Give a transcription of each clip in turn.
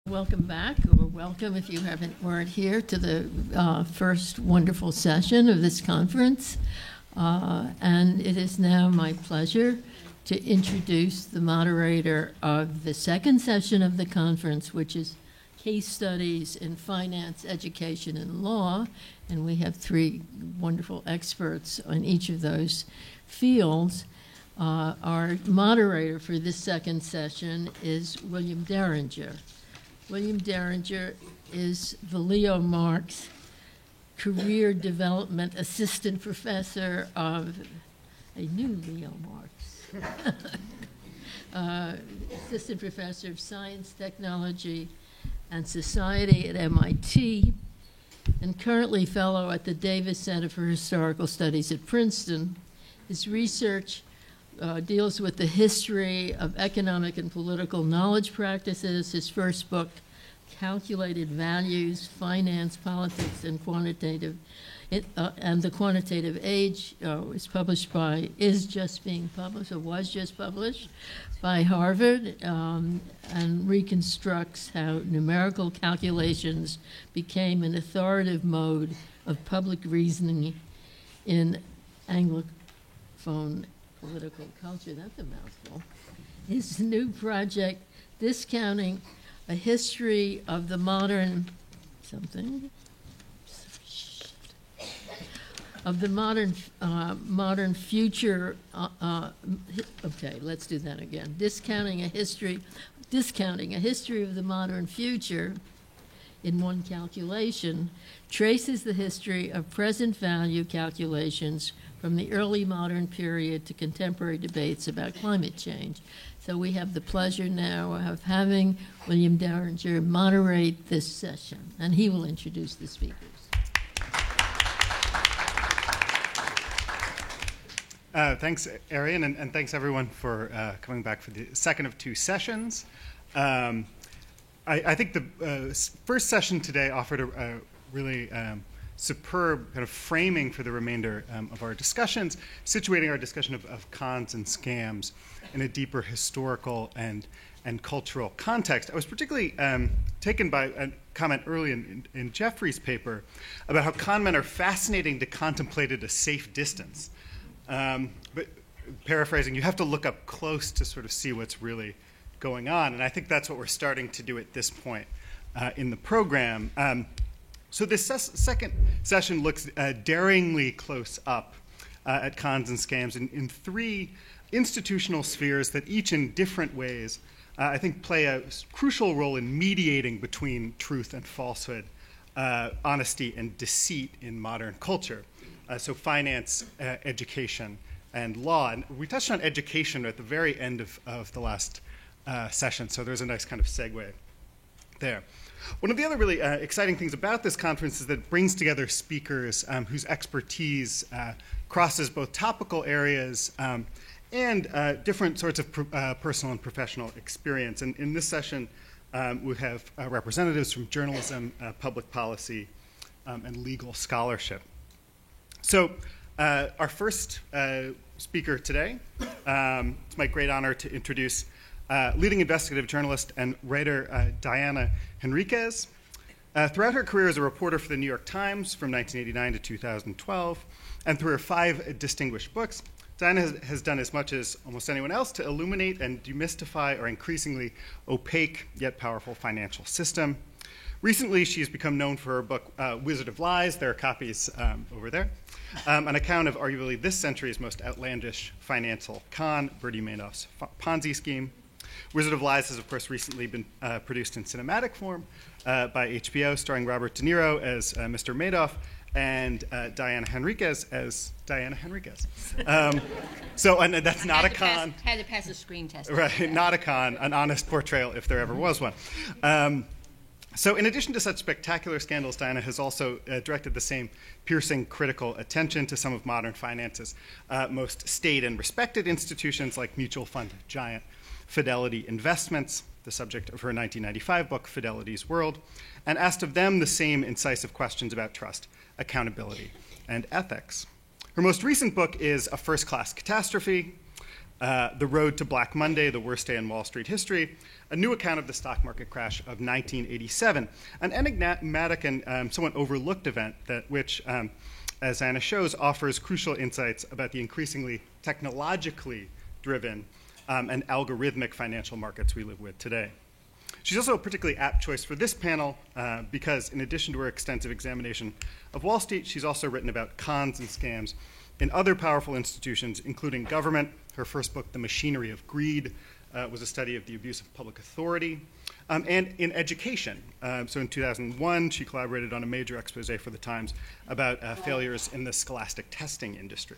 Welcome back, or welcome if you weren't here to the first wonderful session of this conference. And it is now my pleasure to introduce the moderator of the second session of the conference, which is Case Studies in Finance, Education, and Law. And we have three wonderful experts on each of those fields. Our moderator for this second session is William Derringer. William Derringer is the Leo Marx Career Development Assistant Professor of a new Leo Marx, Assistant Professor of Science, Technology, and Society at MIT, and currently Fellow at the Davis Center for Historical Studies at Princeton. His research deals with the history of economic and political knowledge practices. His first book, Calculated Values, Finance, Politics, and the Quantitative Age, was just published by Harvard, and reconstructs how numerical calculations became an authoritative mode of public reasoning in Anglophone political culture. That's a mouthful. His new project, Discounting a History of the Modern future. Okay, let's do that again. Discounting a History of the Modern Future in one calculation traces the history of present value calculations from the early modern period to contemporary debates about climate change. So we have the pleasure now of having William Derringer moderate this session, and he will introduce the speakers. Thanks, Arian, and thanks everyone for coming back for the second of two sessions. I think the first session today offered a really superb kind of framing for the remainder of our discussions, situating our discussion of cons and scams in a deeper historical and cultural context. I was particularly taken by a comment early in Jeffrey's paper about how con men are fascinating to contemplate at a safe distance. But paraphrasing, you have to look up close to sort of see what's really going on, and I think that's what we're starting to do at this point in the program. So this second session looks daringly close up at cons and scams in three institutional spheres that each in different ways, I think, play a crucial role in mediating between truth and falsehood, honesty and deceit in modern culture. So finance, education, and law. And we touched on education at the very end of the last session, so there's a nice kind of segue there. One of the other really exciting things about this conference is that it brings together speakers whose expertise crosses both topical areas and different sorts of personal and professional experience. And in this session, we have representatives from journalism, public policy, and legal scholarship. So our first speaker today, it's my great honor to introduce leading investigative journalist and writer Diana Henriquez. Throughout her career as a reporter for the New York Times from 1989 to 2012, and through her 5 distinguished books, Diana has done as much as almost anyone else to illuminate and demystify our increasingly opaque yet powerful financial system. Recently, she's become known for her book, Wizard of Lies. There are copies over there. An account of arguably this century's most outlandish financial con, Bernie Madoff's Ponzi scheme. Wizard of Lies has, of course, recently been produced in cinematic form by HBO, starring Robert De Niro as Mr. Madoff and Diana Henriquez as Diana Henriquez. And that's not a con. Had to pass a screen test. Right, not a con, an honest portrayal if there ever was one. So in addition to such spectacular scandals, Diana has also directed the same piercing critical attention to some of modern finance's most staid and respected institutions like mutual fund giant Fidelity Investments, the subject of her 1995 book, Fidelity's World, and asked of them the same incisive questions about trust, accountability, and ethics. Her most recent book is A First-Class Catastrophe, The Road to Black Monday, the Worst Day in Wall Street History, a new account of the stock market crash of 1987, an enigmatic and somewhat overlooked event which, as Anna shows, offers crucial insights about the increasingly technologically driven and algorithmic financial markets we live with today. She's also a particularly apt choice for this panel because in addition to her extensive examination of Wall Street, she's also written about cons and scams in other powerful institutions, including government. Her first book, The Machinery of Greed, was a study of the abuse of public authority, and in education. So in 2001, she collaborated on a major expose for the Times about failures in the scholastic testing industry.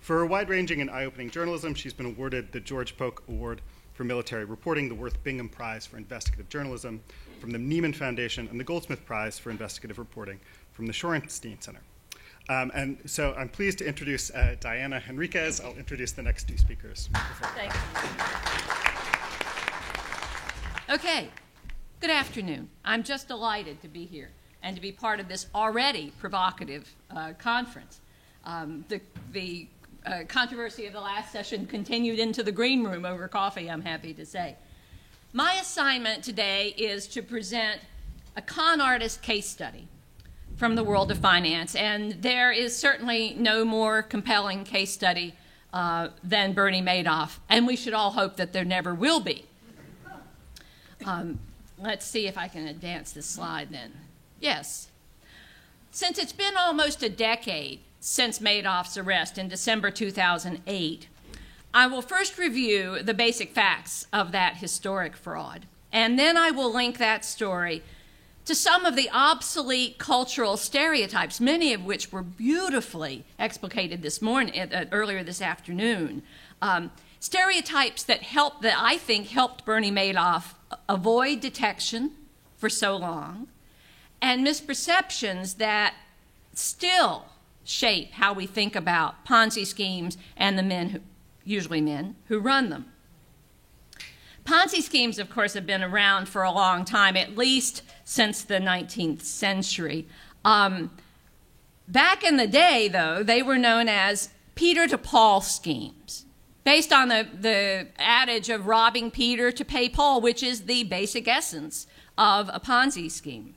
For her wide-ranging and eye-opening journalism, she's been awarded the George Polk Award for Military Reporting, the Worth Bingham Prize for Investigative Journalism from the Nieman Foundation, and the Goldsmith Prize for Investigative Reporting from the Shorenstein Center. And so I'm pleased to introduce Diana Henriquez. I'll introduce the next two speakers. Thank you. Okay, good afternoon. I'm just delighted to be here and to be part of this already provocative conference. The controversy of the last session continued into the green room over coffee, I'm happy to say. My assignment today is to present a con artist case study from the world of finance, and there is certainly no more compelling case study than Bernie Madoff, and we should all hope that there never will be. Let's see if I can advance this slide then. Yes. Since it's been almost a decade since Madoff's arrest in December 2008, I will first review the basic facts of that historic fraud, and then I will link that story to some of the obsolete cultural stereotypes, many of which were beautifully explicated this morning, earlier this afternoon. Stereotypes that I think helped Bernie Madoff avoid detection for so long, and misperceptions that still shape how we think about Ponzi schemes and the men, usually men, who run them. Ponzi schemes, of course, have been around for a long time, at least since the 19th century. Back in the day, though, they were known as Peter to Paul schemes, based on the adage of robbing Peter to pay Paul, which is the basic essence of a Ponzi scheme.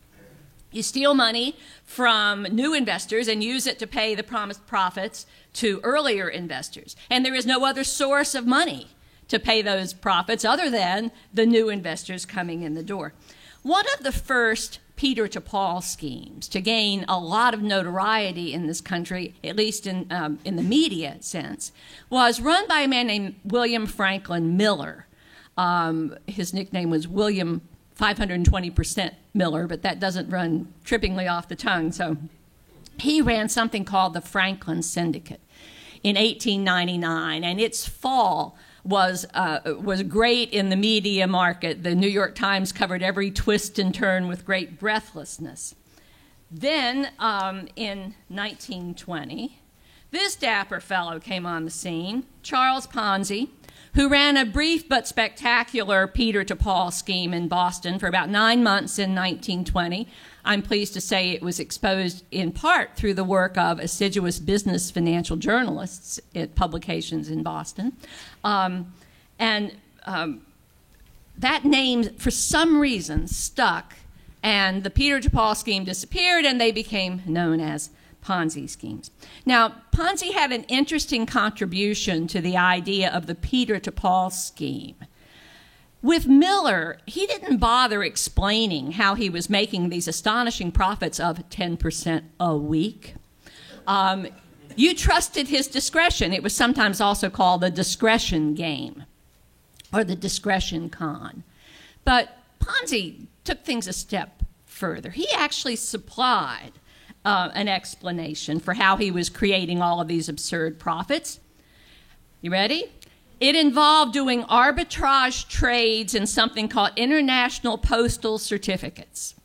You steal money from new investors and use it to pay the promised profits to earlier investors. And there is no other source of money to pay those profits other than the new investors coming in the door. One of the first Peter to Paul schemes to gain a lot of notoriety in this country, at least in the media sense, was run by a man named William Franklin Miller. His nickname was William 520% Miller, but that doesn't run trippingly off the tongue. So he ran something called the Franklin Syndicate in 1899, and its fall was great in the media market. The New York Times covered every twist and turn with great breathlessness. Then, in 1920, this dapper fellow came on the scene, Charles Ponzi, who ran a brief but spectacular Peter to Paul scheme in Boston for about 9 months in 1920. I'm pleased to say it was exposed in part through the work of assiduous business financial journalists at publications in Boston. That name, for some reason, stuck, and the Peter to Paul scheme disappeared, and they became known as Ponzi schemes. Now, Ponzi had an interesting contribution to the idea of the Peter to Paul scheme. With Miller, he didn't bother explaining how he was making these astonishing profits of 10% a week. You trusted his discretion. It was sometimes also called the discretion game or the discretion con. But Ponzi took things a step further. He actually supplied an explanation for how he was creating all of these absurd profits. You ready? It involved doing arbitrage trades in something called international postal certificates.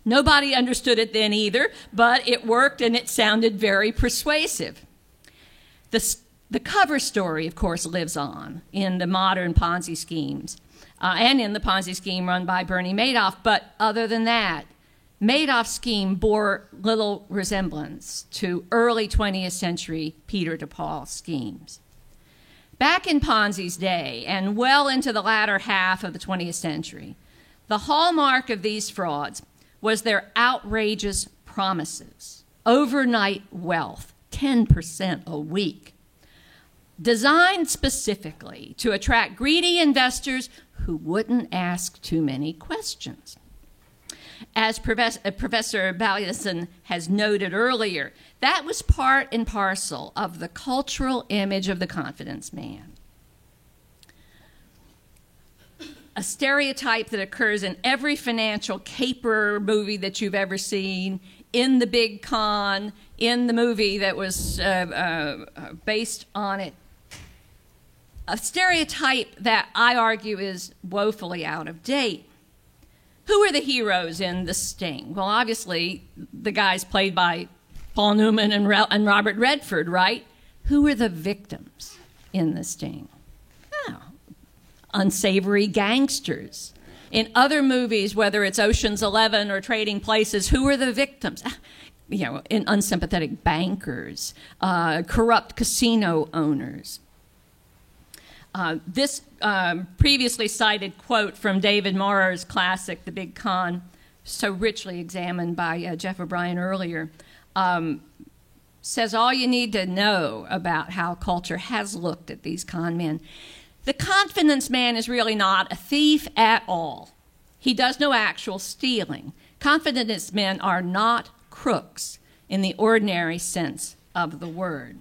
Nobody understood it then either, but it worked and it sounded very persuasive. The cover story, of course, lives on in the modern Ponzi schemes and in the Ponzi scheme run by Bernie Madoff, but other than that, Madoff's scheme bore little resemblance to early 20th century Peter to Paul schemes. Back in Ponzi's day and well into the latter half of the 20th century, the hallmark of these frauds was their outrageous promises. Overnight wealth, 10% a week, designed specifically to attract greedy investors who wouldn't ask too many questions. As Professor Balliason has noted earlier, that was part and parcel of the cultural image of the confidence man. A stereotype that occurs in every financial caper movie that you've ever seen, in The Big Con, in the movie that was based on it. A stereotype that I argue is woefully out of date. Who are the heroes in The Sting? Well, obviously, the guys played by Paul Newman and Robert Redford, right? Who are the victims in The Sting? Oh, unsavory gangsters. In other movies, whether it's Ocean's 11 or Trading Places, who are the victims? You know, in unsympathetic bankers, corrupt casino owners. This previously cited quote from David Marr's classic, The Big Con, so richly examined by Jeff O'Brien earlier, says all you need to know about how culture has looked at these con men. The confidence man is really not a thief at all. He does no actual stealing. Confidence men are not crooks in the ordinary sense of the word.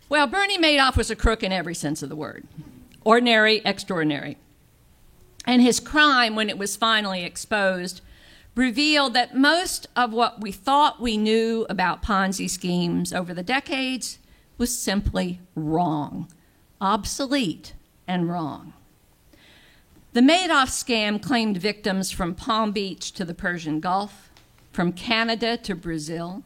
Well, Bernie Madoff was a crook in every sense of the word. Ordinary, extraordinary. And his crime, when it was finally exposed, revealed that most of what we thought we knew about Ponzi schemes over the decades was simply wrong, obsolete and wrong. The Madoff scam claimed victims from Palm Beach to the Persian Gulf, from Canada to Brazil,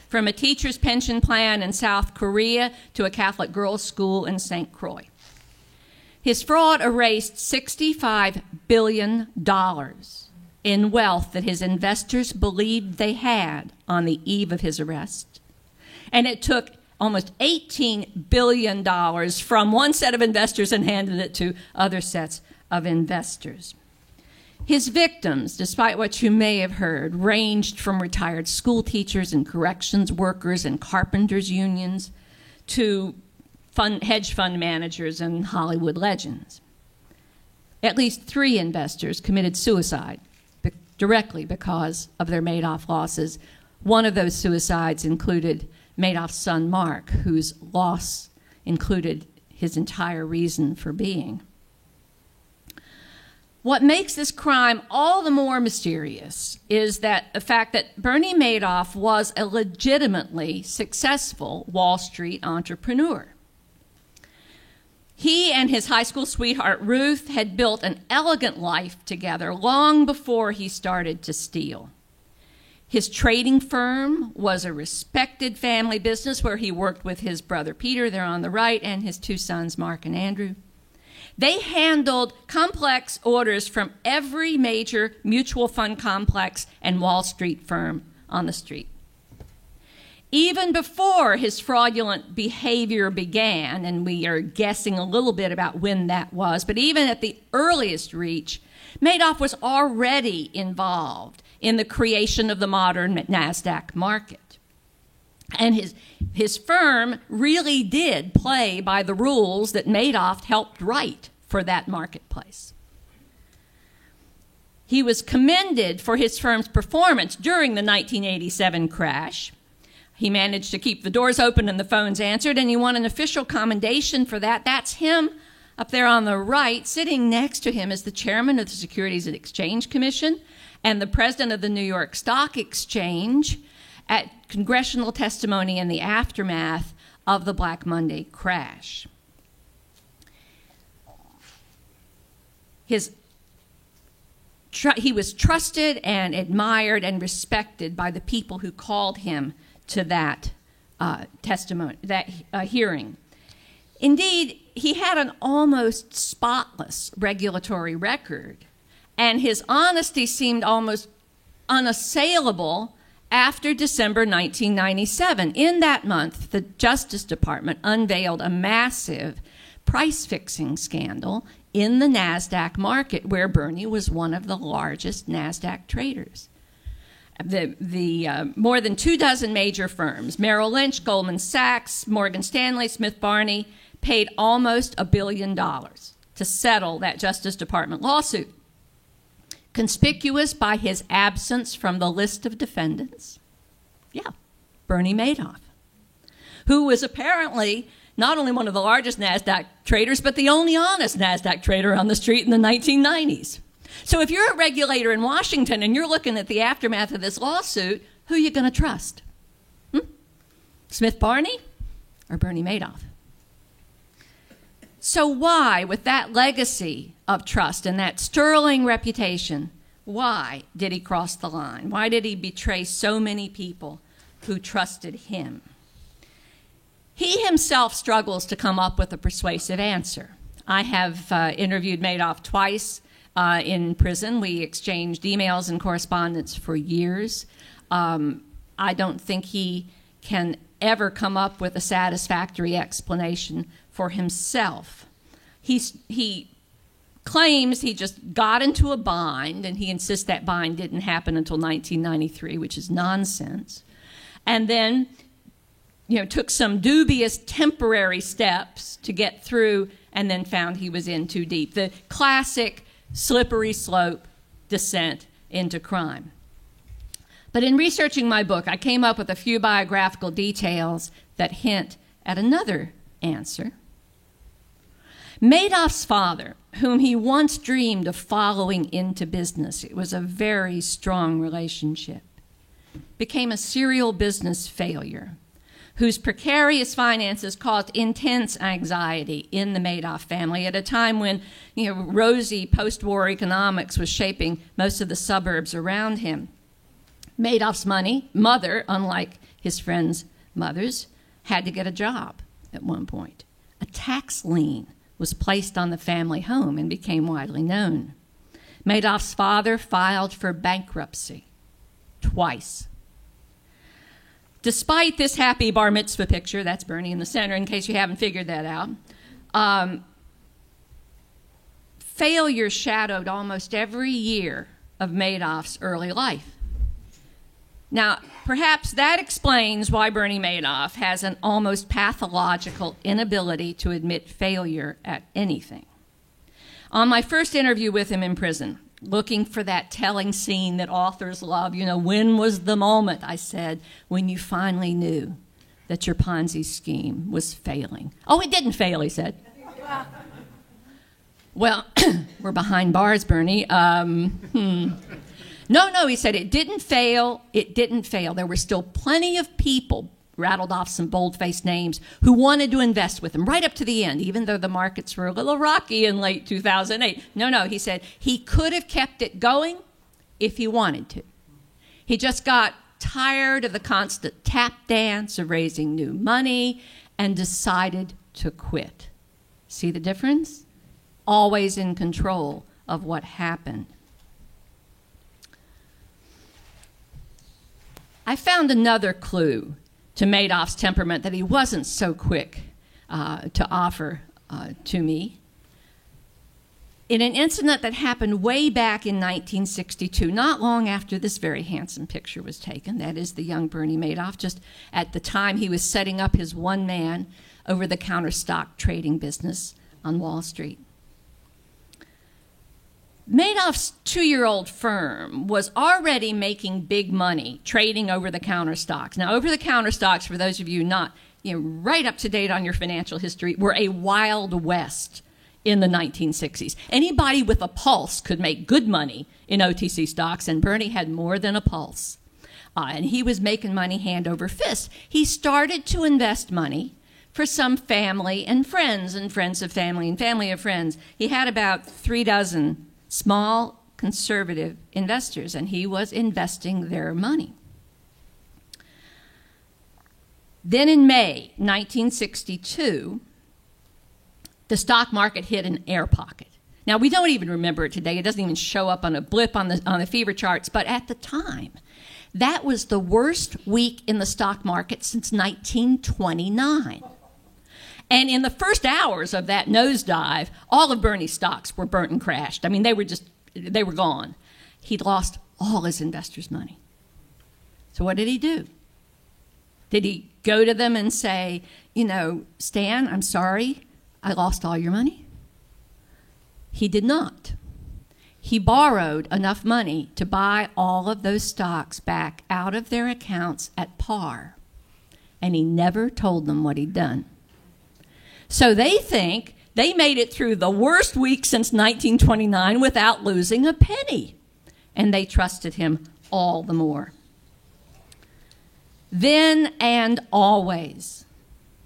from a teacher's pension plan in South Korea to a Catholic girls' school in St. Croix. His fraud erased $65 billion in wealth that his investors believed they had on the eve of his arrest. And it took almost $18 billion from one set of investors and handed it to other sets of investors. His victims, despite what you may have heard, ranged from retired school teachers and corrections workers and carpenters' unions to hedge fund managers and Hollywood legends. At least 3 investors committed suicide directly because of their Madoff losses. One of those suicides included Madoff's son, Mark, whose loss included his entire reason for being. What makes this crime all the more mysterious is that the fact that Bernie Madoff was a legitimately successful Wall Street entrepreneur. He and his high school sweetheart, Ruth, had built an elegant life together long before he started to steal. His trading firm was a respected family business where he worked with his brother Peter, there on the right, and his 2 sons, Mark and Andrew. They handled complex orders from every major mutual fund complex and Wall Street firm on the street. Even before his fraudulent behavior began, and we are guessing a little bit about when that was, but even at the earliest reach, Madoff was already involved in the creation of the modern NASDAQ market. And his firm really did play by the rules that Madoff helped write for that marketplace. He was commended for his firm's performance during the 1987 crash. He managed to keep the doors open and the phones answered, and he won an official commendation for that. That's him up there on the right. Sitting next to him is the chairman of the Securities and Exchange Commission and the president of the New York Stock Exchange at congressional testimony in the aftermath of the Black Monday crash. He was trusted and admired and respected by the people who called him to that testimony, that hearing. Indeed, he had an almost spotless regulatory record, and his honesty seemed almost unassailable after December 1997. In that month, the Justice Department unveiled a massive price-fixing scandal in the NASDAQ market, where Bernie was one of the largest NASDAQ traders. The more than 24 major firms, Merrill Lynch, Goldman Sachs, Morgan Stanley, Smith Barney, paid almost $1 billion to settle that Justice Department lawsuit. Conspicuous by his absence from the list of defendants, Bernie Madoff, who was apparently not only one of the largest NASDAQ traders, but the only honest NASDAQ trader on the street in the 1990s. So if you're a regulator in Washington and you're looking at the aftermath of this lawsuit, who are you going to trust? Smith Barney or Bernie Madoff? So why, with that legacy of trust and that sterling reputation, why did he cross the line? Why did he betray so many people who trusted him? He himself struggles to come up with a persuasive answer. I have interviewed Madoff twice in prison. We exchanged emails and correspondence for years. I don't think he can ever come up with a satisfactory explanation for himself. He claims he just got into a bind, and he insists that bind didn't happen until 1993, which is nonsense. And then, took some dubious temporary steps to get through, and then found he was in too deep. The classic slippery slope descent into crime. But in researching my book, I came up with a few biographical details that hint at another answer. Madoff's father, whom he once dreamed of following into business, it was a very strong relationship, became a serial business failure whose precarious finances caused intense anxiety in the Madoff family at a time when, rosy post-war economics was shaping most of the suburbs around him. Madoff's mother, unlike his friends' mothers, had to get a job at one point. A tax lien was placed on the family home and became widely known. Madoff's father filed for bankruptcy twice. Despite this happy bar mitzvah picture, that's Bernie in the center in case you haven't figured that out, failure shadowed almost every year of Madoff's early life. Now, perhaps that explains why Bernie Madoff has an almost pathological inability to admit failure at anything. On my first interview with him in prison, looking for that telling scene that authors love, when was the moment, I said, when you finally knew that your Ponzi scheme was failing? Oh, it didn't fail, he said. Well, we're behind bars, Bernie. No, he said, it didn't fail. There were still plenty of people, rattled off some bold-faced names, who wanted to invest with him right up to the end, even though the markets were a little rocky in late 2008. No, he said he could have kept it going if he wanted to. He just got tired of the constant tap dance of raising new money and decided to quit. See the difference? Always in control of what happened. I found another clue to Madoff's temperament that he wasn't so quick to offer to me. In an incident that happened way back in 1962, not long after this very handsome picture was taken, that is the young Bernie Madoff, just at the time he was setting up his one-man over-the-counter stock trading business on Wall Street. Madoff's 2-year-old firm was already making big money trading over-the-counter stocks. Now, over-the-counter stocks, for those of you not right up to date on your financial history, were a wild west in the 1960s. Anybody with a pulse could make good money in OTC stocks, and Bernie had more than a pulse. And he was making money hand over fist. He started to invest money for some family and friends of family and family of friends. He had about 36 small conservative investors, and he was investing their money. Then in May 1962, the stock market hit an air pocket. Now, we don't even remember it today. It doesn't even show up on a blip on the fever charts, but at the time, That was the worst week in the stock market since 1929. And in the first hours of that nosedive, all of Bernie's stocks were burnt and crashed. I mean, they were gone. He'd lost all his investors' money. So what did he do? Did he go to them and say, you know, Stan, I'm sorry, I lost all your money? He did not. He borrowed enough money to buy all of those stocks back out of their accounts at par. And he never told them what he'd done. So they think they made it through the worst week since 1929 without losing a penny. And they trusted him all the more. Then and always,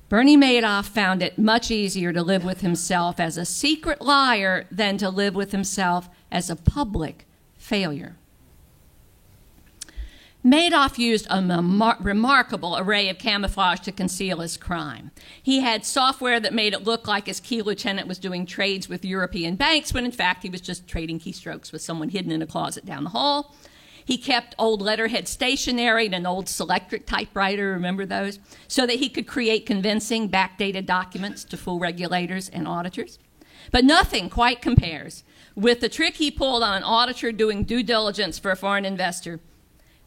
Bernie Madoff found it much easier to live with himself as a secret liar than to live with himself as a public failure. Madoff used a remarkable array of camouflage to conceal his crime. He had software that made it look like his key lieutenant was doing trades with European banks, when in fact he was just trading keystrokes with someone hidden in a closet down the hall. He kept old letterhead stationery and an old Selectric typewriter, remember those, so that he could create convincing backdated documents to fool regulators and auditors. But nothing quite compares with the trick he pulled on an auditor doing due diligence for a foreign investor.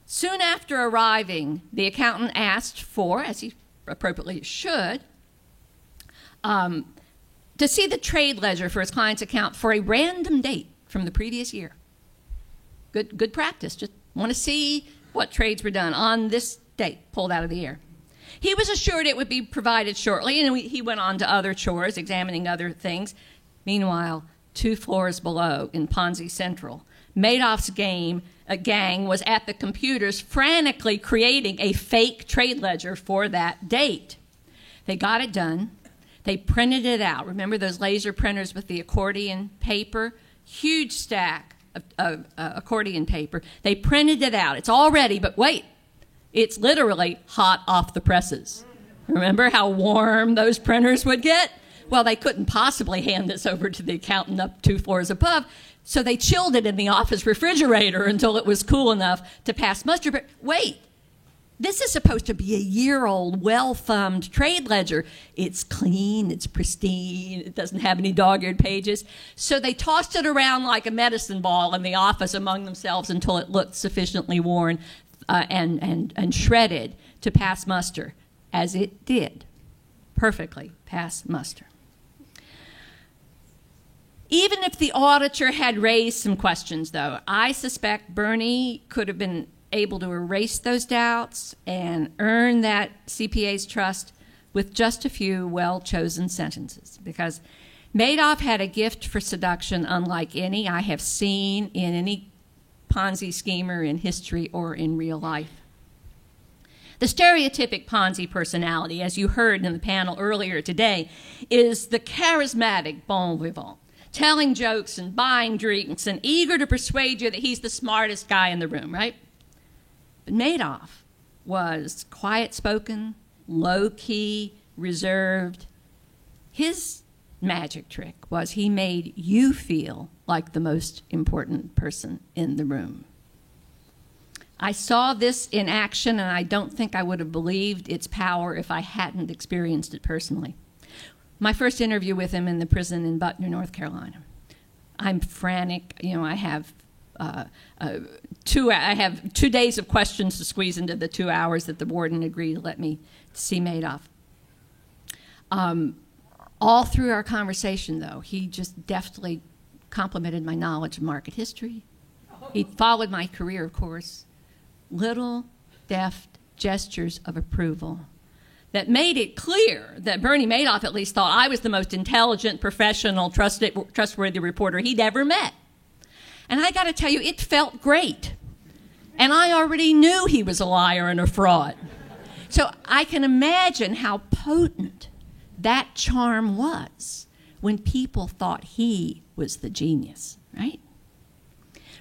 Soon after arriving, the accountant asked for, as he appropriately should, to see the trade ledger for his client's account for a random date from the previous year. Good practice. Just want to see what trades were done on this date, pulled out of the air. He was assured it would be provided shortly, and he went on to other chores, examining other things. Meanwhile, 2 floors below in Ponzi Central, Madoff's gang was at the computers frantically creating a fake trade ledger for that date. They got it done. They printed it out. Remember those laser printers with the accordion paper? Huge stack of accordion paper. They printed it out. It's all ready, but wait, it's literally hot off the presses. Remember how warm those printers would get? Well, they couldn't possibly hand this over to the accountant up 2 floors above, so they chilled it in the office refrigerator until it was cool enough to pass muster. But wait, this is supposed to be a year-old, well-thumbed trade ledger. It's clean, it's pristine, it doesn't have any dog-eared pages. So they tossed it around like a medicine ball in the office among themselves until it looked sufficiently worn and shredded to pass muster, as it did. Perfectly pass muster. Even if the auditor had raised some questions, though, I suspect Bernie could have been able to erase those doubts and earn that CPA's trust with just a few well-chosen sentences, because Madoff had a gift for seduction unlike any I have seen in any Ponzi schemer in history or in real life. The stereotypic Ponzi personality, as you heard in the panel earlier today, is the charismatic bon vivant, telling jokes and buying drinks and eager to persuade you that he's the smartest guy in the room, right? But Madoff was quiet-spoken, low-key, reserved. His magic trick was he made you feel like the most important person in the room. I saw this in action, and I don't think I would have believed its power if I hadn't experienced it personally. My first interview with him in the prison in Butner, North Carolina. I'm frantic. You know, I have 2 days of questions to squeeze into the 2 hours that the warden agreed to let me see Madoff. All through our conversation, though, he just deftly complimented my knowledge of market history. He followed my career, of course. Little, deft gestures of approval that made it clear that Bernie Madoff at least thought I was the most intelligent, professional, trustworthy reporter he'd ever met. And I got to tell you, it felt great. And I already knew he was a liar and a fraud. So I can imagine how potent that charm was when people thought he was the genius, right?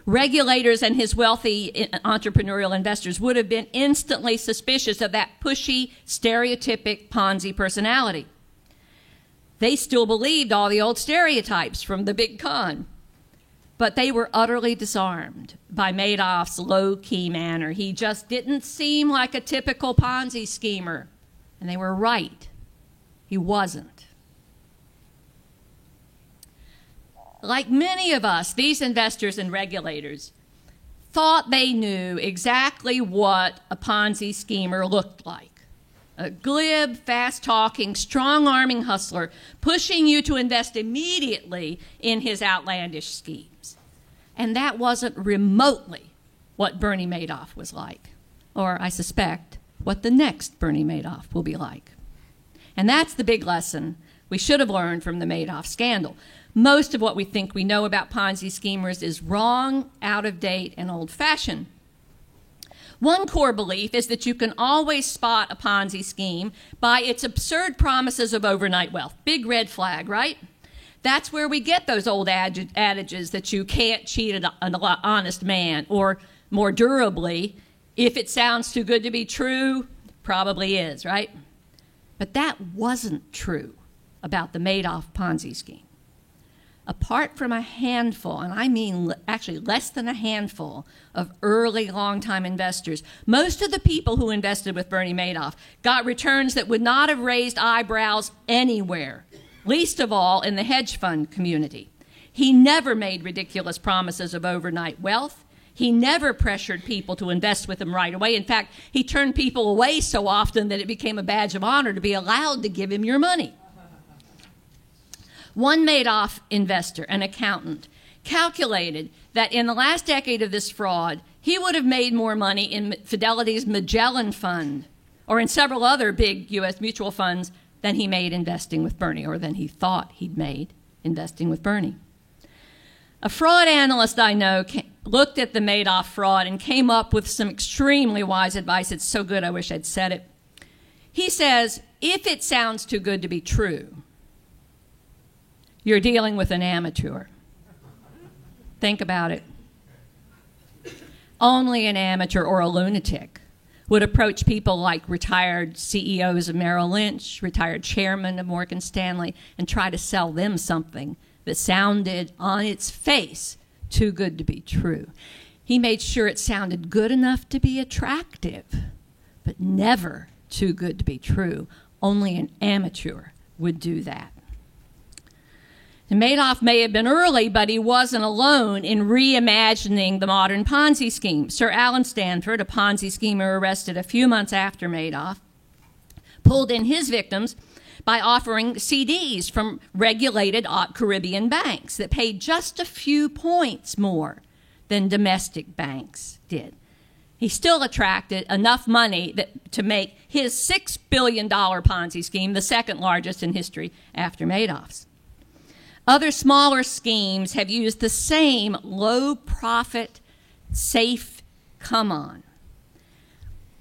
Regulators and his wealthy entrepreneurial investors would have been instantly suspicious of that pushy, stereotypic Ponzi personality. They still believed all the old stereotypes from the big con. but they were utterly disarmed by Madoff's low-key manner. He just didn't seem like a typical Ponzi schemer. And they were right. He wasn't. Like many of us, these investors and regulators thought they knew exactly what a Ponzi schemer looked like. A glib, fast-talking, strong-arming hustler pushing you to invest immediately in his outlandish schemes. And that wasn't remotely what Bernie Madoff was like, or I suspect what the next Bernie Madoff will be like. And that's the big lesson we should have learned from the Madoff scandal. Most of what we think we know about Ponzi schemers is wrong, out of date, and old-fashioned. One core belief is that you can always spot a Ponzi scheme by its absurd promises of overnight wealth. Big red flag, right? That's where we get those old adages that you can't cheat an honest man, or more durably, if it sounds too good to be true, probably is, right? But that wasn't true about the Madoff Ponzi scheme. Apart from a handful, and I mean actually less than a handful, of early, long-time investors, most of the people who invested with Bernie Madoff got returns that would not have raised eyebrows anywhere, least of all in the hedge fund community. He never made ridiculous promises of overnight wealth. He never pressured people to invest with him right away. In fact, he turned people away so often that it became a badge of honor to be allowed to give him your money. One Madoff investor, an accountant, calculated that in the last decade of this fraud, he would have made more money in Fidelity's Magellan Fund or in several other big U.S. mutual funds than he made investing with Bernie, or than he thought he'd made investing with Bernie. A fraud analyst I know looked at the Madoff fraud and came up with some extremely wise advice. It's so good I wish I'd said it. He says, if it sounds too good to be true, you're dealing with an amateur. Think about it. Only an amateur or a lunatic would approach people like retired CEOs of Merrill Lynch, retired chairman of Morgan Stanley, and try to sell them something that sounded on its face too good to be true. He made sure it sounded good enough to be attractive, but never too good to be true. Only an amateur would do that. And Madoff may have been early, but he wasn't alone in reimagining the modern Ponzi scheme. Sir Alan Stanford, a Ponzi schemer arrested a few months after Madoff, pulled in his victims by offering CDs from regulated Caribbean banks that paid just a few points more than domestic banks did. He still attracted enough money to make his $6 billion Ponzi scheme the second largest in history after Madoff's. Other smaller schemes have used the same low-profit, safe come-on.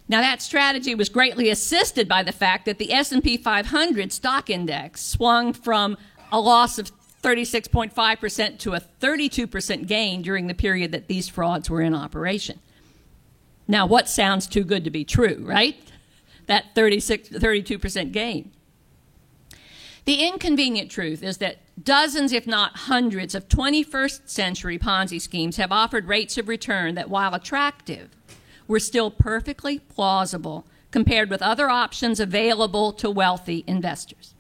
Now, that strategy was greatly assisted by the fact that the S&P 500 stock index swung from a loss of 36.5% to a 32% gain during the period that these frauds were in operation. Now, what sounds too good to be true, right? That 32% gain. The inconvenient truth is that dozens, if not hundreds, of 21st century Ponzi schemes have offered rates of return that, while attractive, were still perfectly plausible compared with other options available to wealthy investors.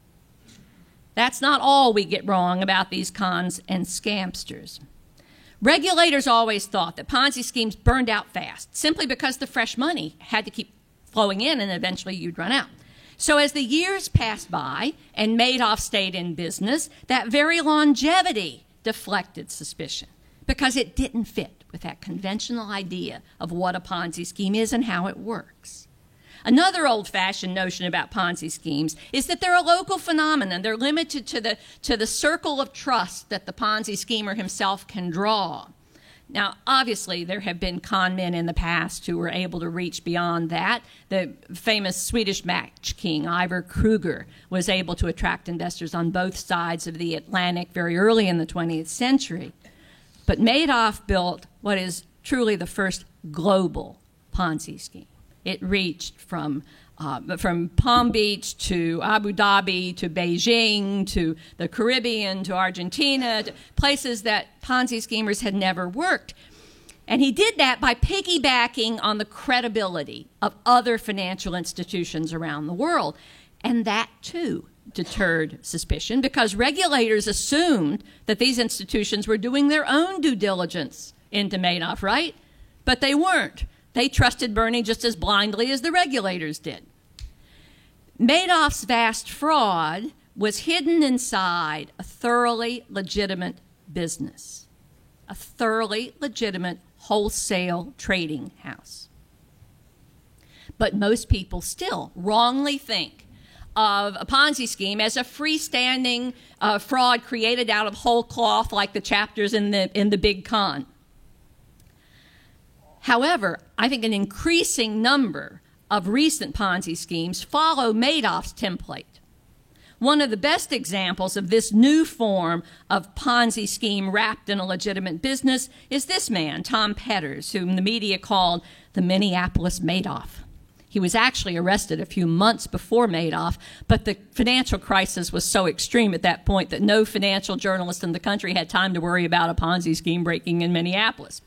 That's not all we get wrong about these cons and scamsters. Regulators always thought that Ponzi schemes burned out fast, simply because the fresh money had to keep flowing in and eventually you'd run out. So as the years passed by and Madoff stayed in business, that very longevity deflected suspicion because it didn't fit with that conventional idea of what a Ponzi scheme is and how it works. Another old-fashioned notion about Ponzi schemes is that they're a local phenomenon. They're limited to the circle of trust that the Ponzi schemer himself can draw. Now, obviously, there have been con men in the past who were able to reach beyond that. The famous Swedish match king, Ivar Kruger, was able to attract investors on both sides of the Atlantic very early in the 20th century. But Madoff built what is truly the first global Ponzi scheme. It reached from from Palm Beach to Abu Dhabi to Beijing to the Caribbean to Argentina, to places that Ponzi schemers had never worked. And he did that by piggybacking on the credibility of other financial institutions around the world. And that, too, deterred suspicion because regulators assumed that these institutions were doing their own due diligence into Madoff, right? But they weren't. They trusted Bernie just as blindly as the regulators did. Madoff's vast fraud was hidden inside a thoroughly legitimate business, a thoroughly legitimate wholesale trading house. But most people still wrongly think of a Ponzi scheme as a freestanding fraud created out of whole cloth like the chapters in the Big Con. However, I think an increasing number of recent Ponzi schemes follow Madoff's template. One of the best examples of this new form of Ponzi scheme wrapped in a legitimate business is this man, Tom Petters, whom the media called the Minneapolis Madoff. He was actually arrested a few months before Madoff, but the financial crisis was so extreme at that point that no financial journalist in the country had time to worry about a Ponzi scheme breaking in Minneapolis.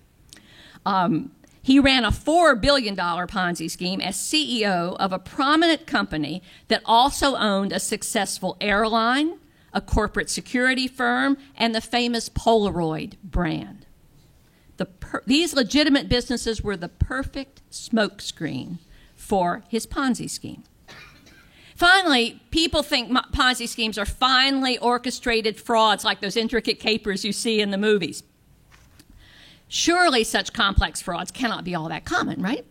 He ran a $4 billion Ponzi scheme as CEO of a prominent company that also owned a successful airline, a corporate security firm, and the famous Polaroid brand. These legitimate businesses were the perfect smokescreen for his Ponzi scheme. Finally, people think Ponzi schemes are finely orchestrated frauds like those intricate capers you see in the movies. Surely such complex frauds cannot be all that common, right?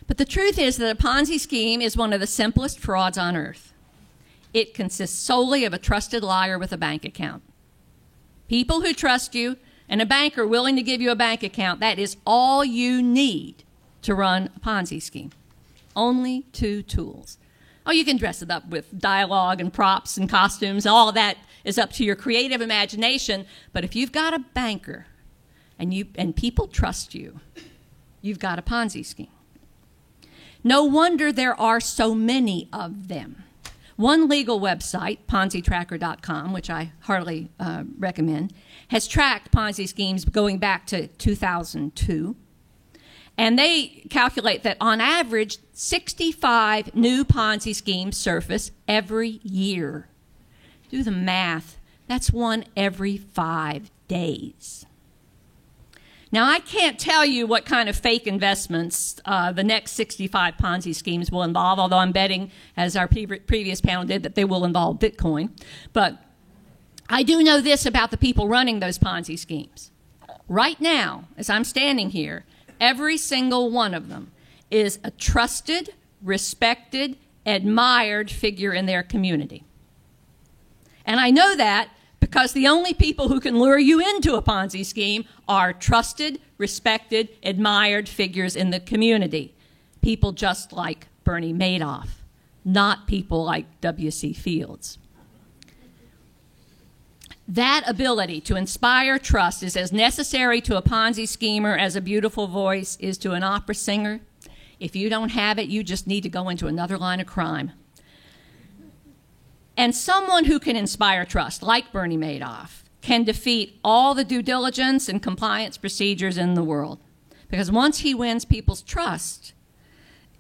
But the truth is that a Ponzi scheme is one of the simplest frauds on earth. It consists solely of a trusted liar with a bank account. People who trust you and a banker willing to give you a bank account, that is all you need to run a Ponzi scheme. Only two tools. Oh, you can dress it up with dialogue and props and costumes. All of that is up to your creative imagination. But if you've got a banker and people trust you, you've got a Ponzi scheme. No wonder there are so many of them. One legal website, ponzitracker.com, which I heartily recommend, has tracked Ponzi schemes going back to 2002. And they calculate that on average, 65 new Ponzi schemes surface every year. Do the math. That's one every 5 days. Now, I can't tell you what kind of fake investments the next 65 Ponzi schemes will involve, although I'm betting, as our previous panel did, that they will involve Bitcoin. But I do know this about the people running those Ponzi schemes. Right now, as I'm standing here, every single one of them is a trusted, respected, admired figure in their community. And I know that because the only people who can lure you into a Ponzi scheme are trusted, respected, admired figures in the community. People just like Bernie Madoff, not people like W.C. Fields. That ability to inspire trust is as necessary to a Ponzi schemer as a beautiful voice is to an opera singer. If you don't have it, you just need to go into another line of crime. And someone who can inspire trust, like Bernie Madoff, can defeat all the due diligence and compliance procedures in the world. Because once he wins people's trust,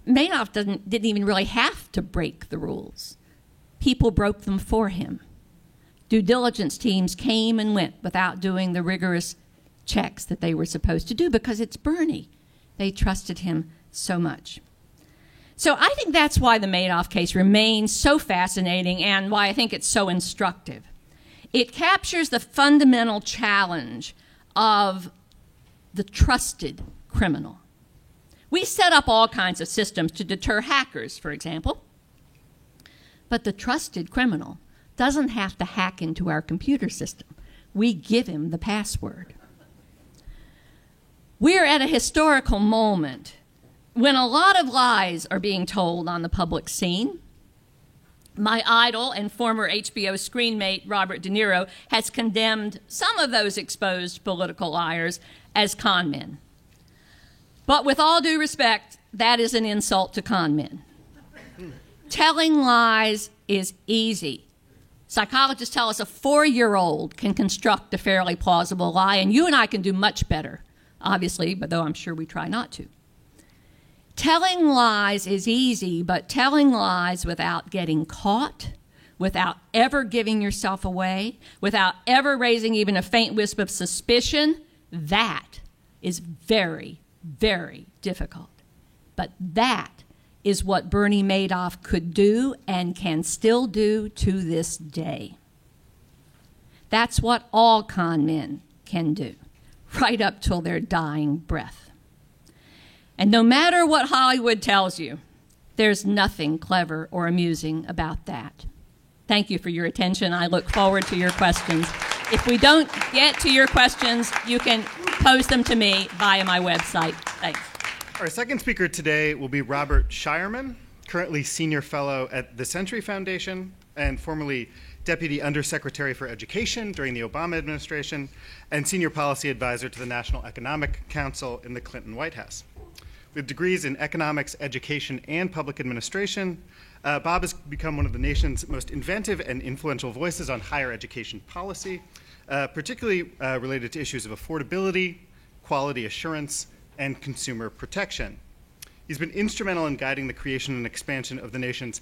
Madoff didn't even really have to break the rules. People broke them for him. Due diligence teams came and went without doing the rigorous checks that they were supposed to do because it's Bernie. They trusted him so much. So I think that's why the Madoff case remains so fascinating and why I think it's so instructive. It captures the fundamental challenge of the trusted criminal. We set up all kinds of systems to deter hackers, for example. But the trusted criminal doesn't have to hack into our computer system. We give him the password. We're at a historical moment when a lot of lies are being told on the public scene. My idol and former HBO screenmate Robert De Niro has condemned some of those exposed political liars as con men. But with all due respect, that is an insult to con men. Telling lies is easy. Psychologists tell us a 4-year-old can construct a fairly plausible lie, and you and I can do much better, obviously, but though I'm sure we try not to. Telling lies is easy, but telling lies without getting caught, without ever giving yourself away, without ever raising even a faint wisp of suspicion, that is very, very difficult. But that is what Bernie Madoff could do and can still do to this day. That's what all con men can do, right up till their dying breath. And no matter what Hollywood tells you, there's nothing clever or amusing about that. Thank you for your attention. I look forward to your questions. If we don't get to your questions, you can post them to me via my website. Thanks. Our second speaker today will be Robert Shireman, currently Senior Fellow at the Century Foundation and formerly Deputy Undersecretary for Education during the Obama administration and Senior Policy Advisor to the National Economic Council in the Clinton White House. With degrees in economics, education, and public administration, Bob has become one of the nation's most inventive and influential voices on higher education policy, particularly related to issues of affordability, quality assurance, and consumer protection. He's been instrumental in guiding the creation and expansion of the nation's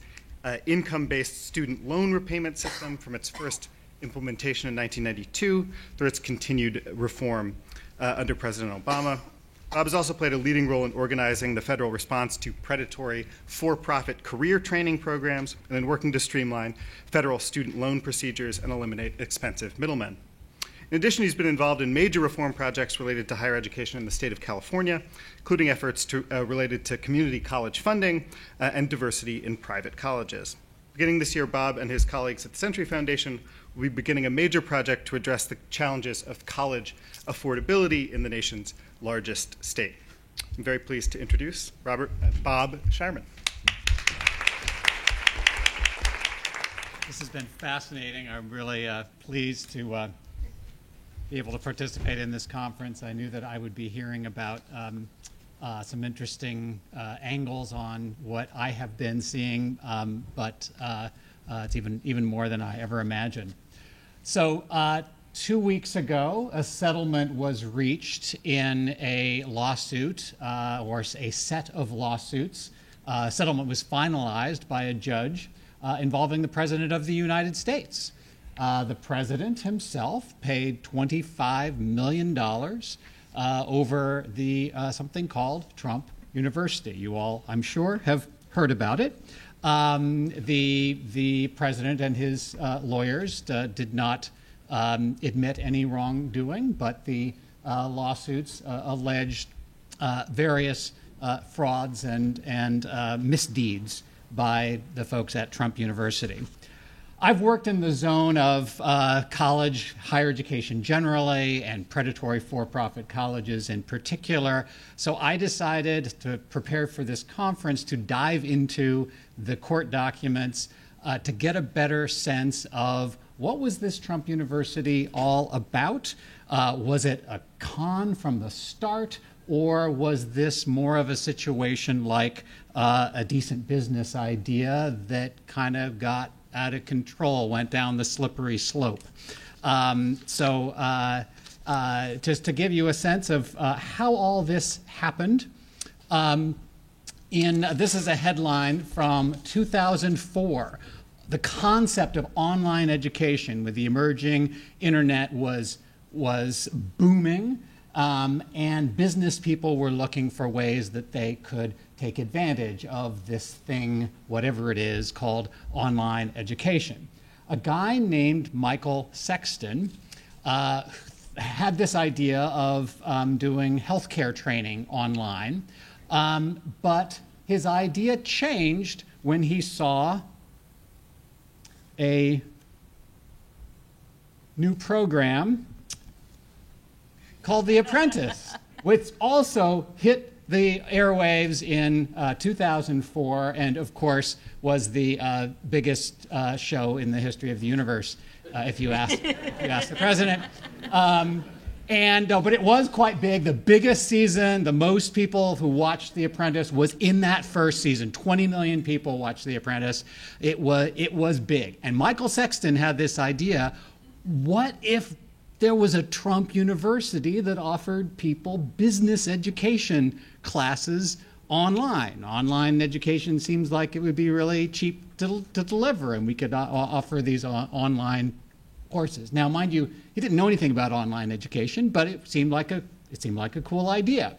income-based student loan repayment system from its first implementation in 1992 through its continued reform under President Obama. Bob has also played a leading role in organizing the federal response to predatory for-profit career training programs and in working to streamline federal student loan procedures and eliminate expensive middlemen. In addition, he's been involved in major reform projects related to higher education in the state of California, including efforts related to community college funding and diversity in private colleges. Beginning this year, Bob and his colleagues at the Century Foundation will be beginning a major project to address the challenges of college affordability in the nation's largest state. I'm very pleased to introduce Bob Shireman. This has been fascinating. I'm really pleased to be able to participate in this conference. I knew that I would be hearing about some interesting angles on what I have been seeing, but it's even more than I ever imagined. So 2 weeks ago, a settlement was reached in a lawsuit, or a set of lawsuits. Settlement was finalized by a judge involving the President of the United States. The President himself paid $25 million over the something called Trump University. You all, I'm sure, have heard about it. The President and his lawyers did not admit any wrongdoing, but the lawsuits alleged various frauds and misdeeds by the folks at Trump University. I've worked in the zone of college, higher education generally, and predatory for-profit colleges in particular. So I decided to prepare for this conference to dive into the court documents to get a better sense of what was this Trump University all about? Was it a con from the start, or was this more of a situation like a decent business idea that kind of got out of control, went down the slippery slope? Just to give you a sense of how all this happened, this is a headline from 2004. The concept of online education with the emerging internet was booming, and business people were looking for ways that they could take advantage of this thing, whatever it is, called online education. A guy named Michael Sexton had this idea of doing healthcare training online, but his idea changed when he saw a new program called The Apprentice, which also hit the airwaves in 2004, and of course was the biggest show in the history of the universe, if you ask the president. And but it was quite big. The biggest season, the most people who watched The Apprentice was in that first season. 20 million people watched The Apprentice. It was big. And Michael Sexton had this idea: what if there was a Trump University that offered people business education classes online? Online education seems like it would be really cheap to deliver, and we could offer these online courses. Now, mind you, he didn't know anything about online education, but it seemed like a cool idea.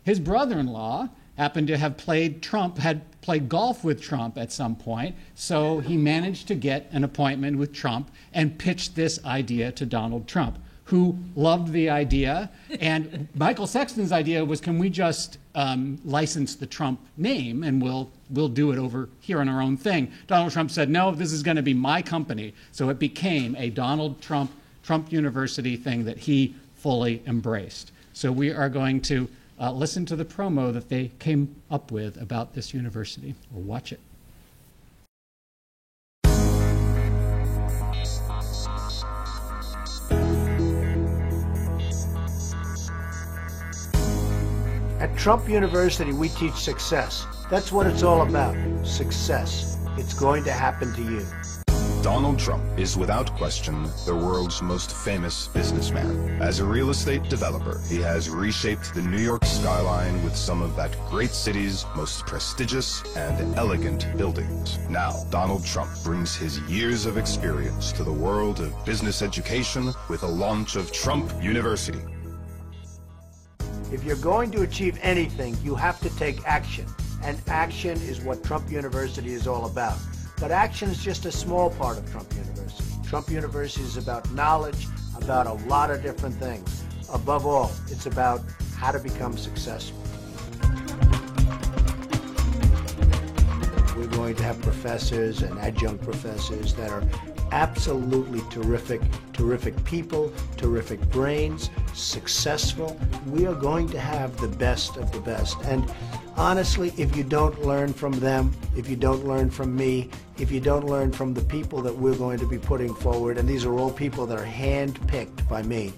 His brother-in-law happened to have had played golf with Trump at some point, so he managed to get an appointment with Trump and pitched this idea to Donald Trump, who loved the idea. And Michael Sexton's idea was, can we just license the Trump name and we'll do it over here on our own thing? Donald Trump said, no, this is going to be my company. So it became a Donald Trump University thing that he fully embraced. So we are going to listen to the promo that they came up with about this university. We'll watch it. At Trump University, we teach success. That's what it's all about, success. It's going to happen to you. Donald Trump is without question the world's most famous businessman. As a real estate developer, he has reshaped the New York skyline with some of that great city's most prestigious and elegant buildings. Now, Donald Trump brings his years of experience to the world of business education with the launch of Trump University. If you're going to achieve anything, you have to take action. And action is what Trump University is all about. But action is just a small part of Trump University. Trump University is about knowledge, about a lot of different things. Above all, it's about how to become successful. We're going to have professors and adjunct professors that are absolutely terrific people, terrific brains, successful. We are going to have the best of the best. And honestly, if you don't learn from them, if you don't learn from me, if you don't learn from the people that we're going to be putting forward, and these are all people that are hand-picked by me,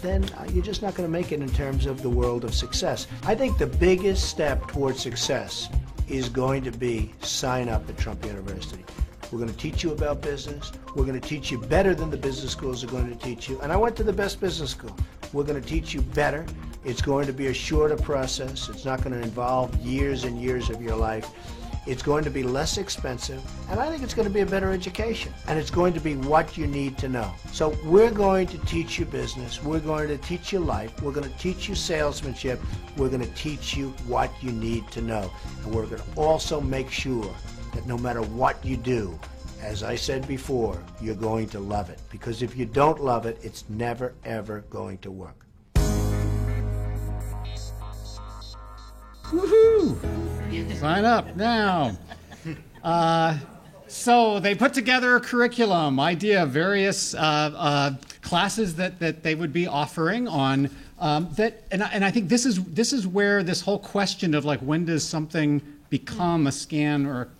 then you're just not going to make it in terms of the world of success. I think the biggest step towards success is going to be sign up at Trump University. We're going to teach you about business. We're going to teach you better than the business schools are going to teach you. And I went to the best business school. We're going to teach you better. It's going to be a shorter process. It's not going to involve years and years of your life. It's going to be less expensive, and I think it's going to be a better education. And it's going to be what you need to know. So we're going to teach you business. We're going to teach you life. We're going to teach you salesmanship. We're going to teach you what you need to know. And we're going to also make sure that no matter what you do, as I said before, you're going to love it. Because if you don't love it, it's never, ever going to work. Woohoo! Sign up now. So they put together a curriculum, idea of various classes that they would be offering on and I think this is where this whole question of like, when does something become a scam or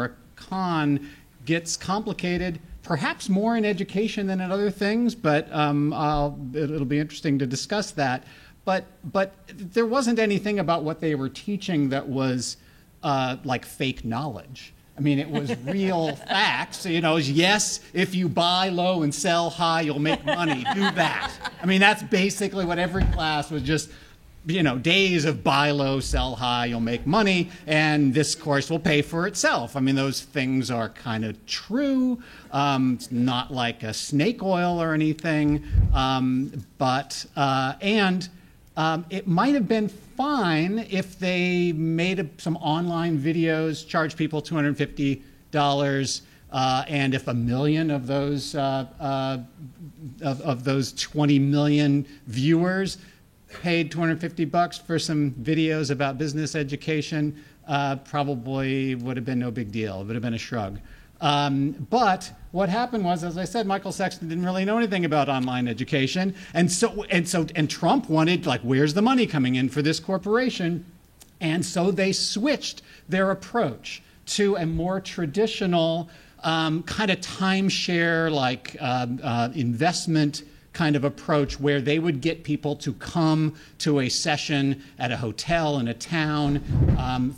a con gets complicated, perhaps more in education than in other things, but it'll be interesting to discuss that. But there wasn't anything about what they were teaching that was like fake knowledge. I mean, it was real facts. You know, it was, yes, if you buy low and sell high, you'll make money. Do that. I mean, that's basically what every class was, just, you know, days of buy low, sell high, you'll make money, and this course will pay for itself. I mean, those things are kind of true. It's not like a snake oil or anything, it might have been fine if they made some online videos, charged people $250, and if 1 million of those 20 million viewers paid $250 for some videos about business education, probably would have been no big deal. It would have been a shrug. But what happened was, as I said, Michael Sexton didn't really know anything about online education, and Trump wanted, like, where's the money coming in for this corporation? And so they switched their approach to a more traditional kind of timeshare, like investment kind of approach where they would get people to come to a session at a hotel in a town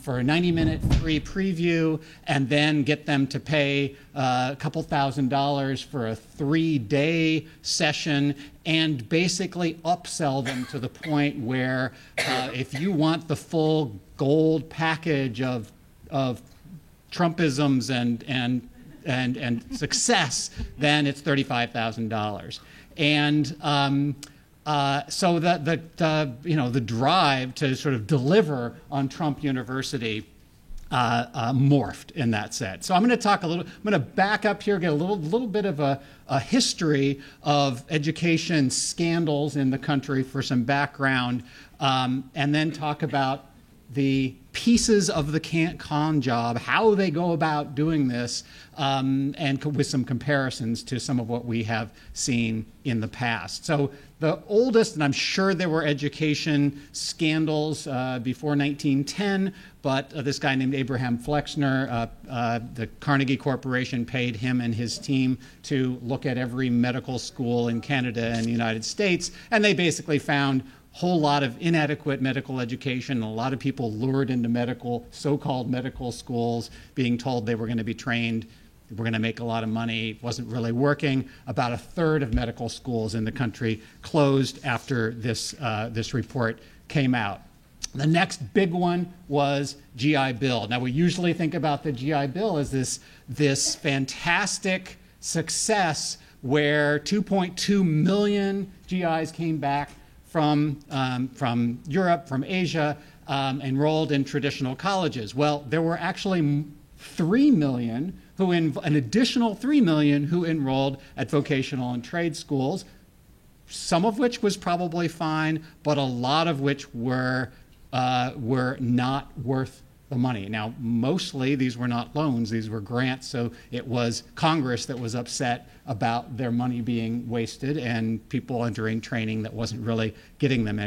for a 90-minute free preview, and then get them to pay a couple $1,000s for a 3-day session, and basically upsell them to the point where if you want the full gold package of Trumpisms and success, then it's $35,000. And so the drive to sort of deliver on Trump University morphed in that sense. So I'm going to back up here, get a little bit of a history of education scandals in the country for some background, and then talk about the pieces of the con job, how they go about doing this, and with some comparisons to some of what we have seen in the past. So the oldest, and I'm sure there were education scandals before 1910, but this guy named Abraham Flexner, the Carnegie Corporation paid him and his team to look at every medical school in Canada and the United States, and they basically found whole lot of inadequate medical education, a lot of people lured into so-called medical schools, being told they were going to be trained, we're going to make a lot of money, wasn't really working. About a third of medical schools in the country closed after this report came out. The next big one was GI Bill. Now, we usually think about the GI Bill as this fantastic success where 2.2 million GIs came back from Europe, from Asia, enrolled in traditional colleges. Well, there were actually 3 million an additional 3 million who enrolled at vocational and trade schools, some of which was probably fine, but a lot of which were not worth the money. Now, mostly these were not loans, these were grants, so it was Congress that was upset about their money being wasted and people entering training that wasn't really getting them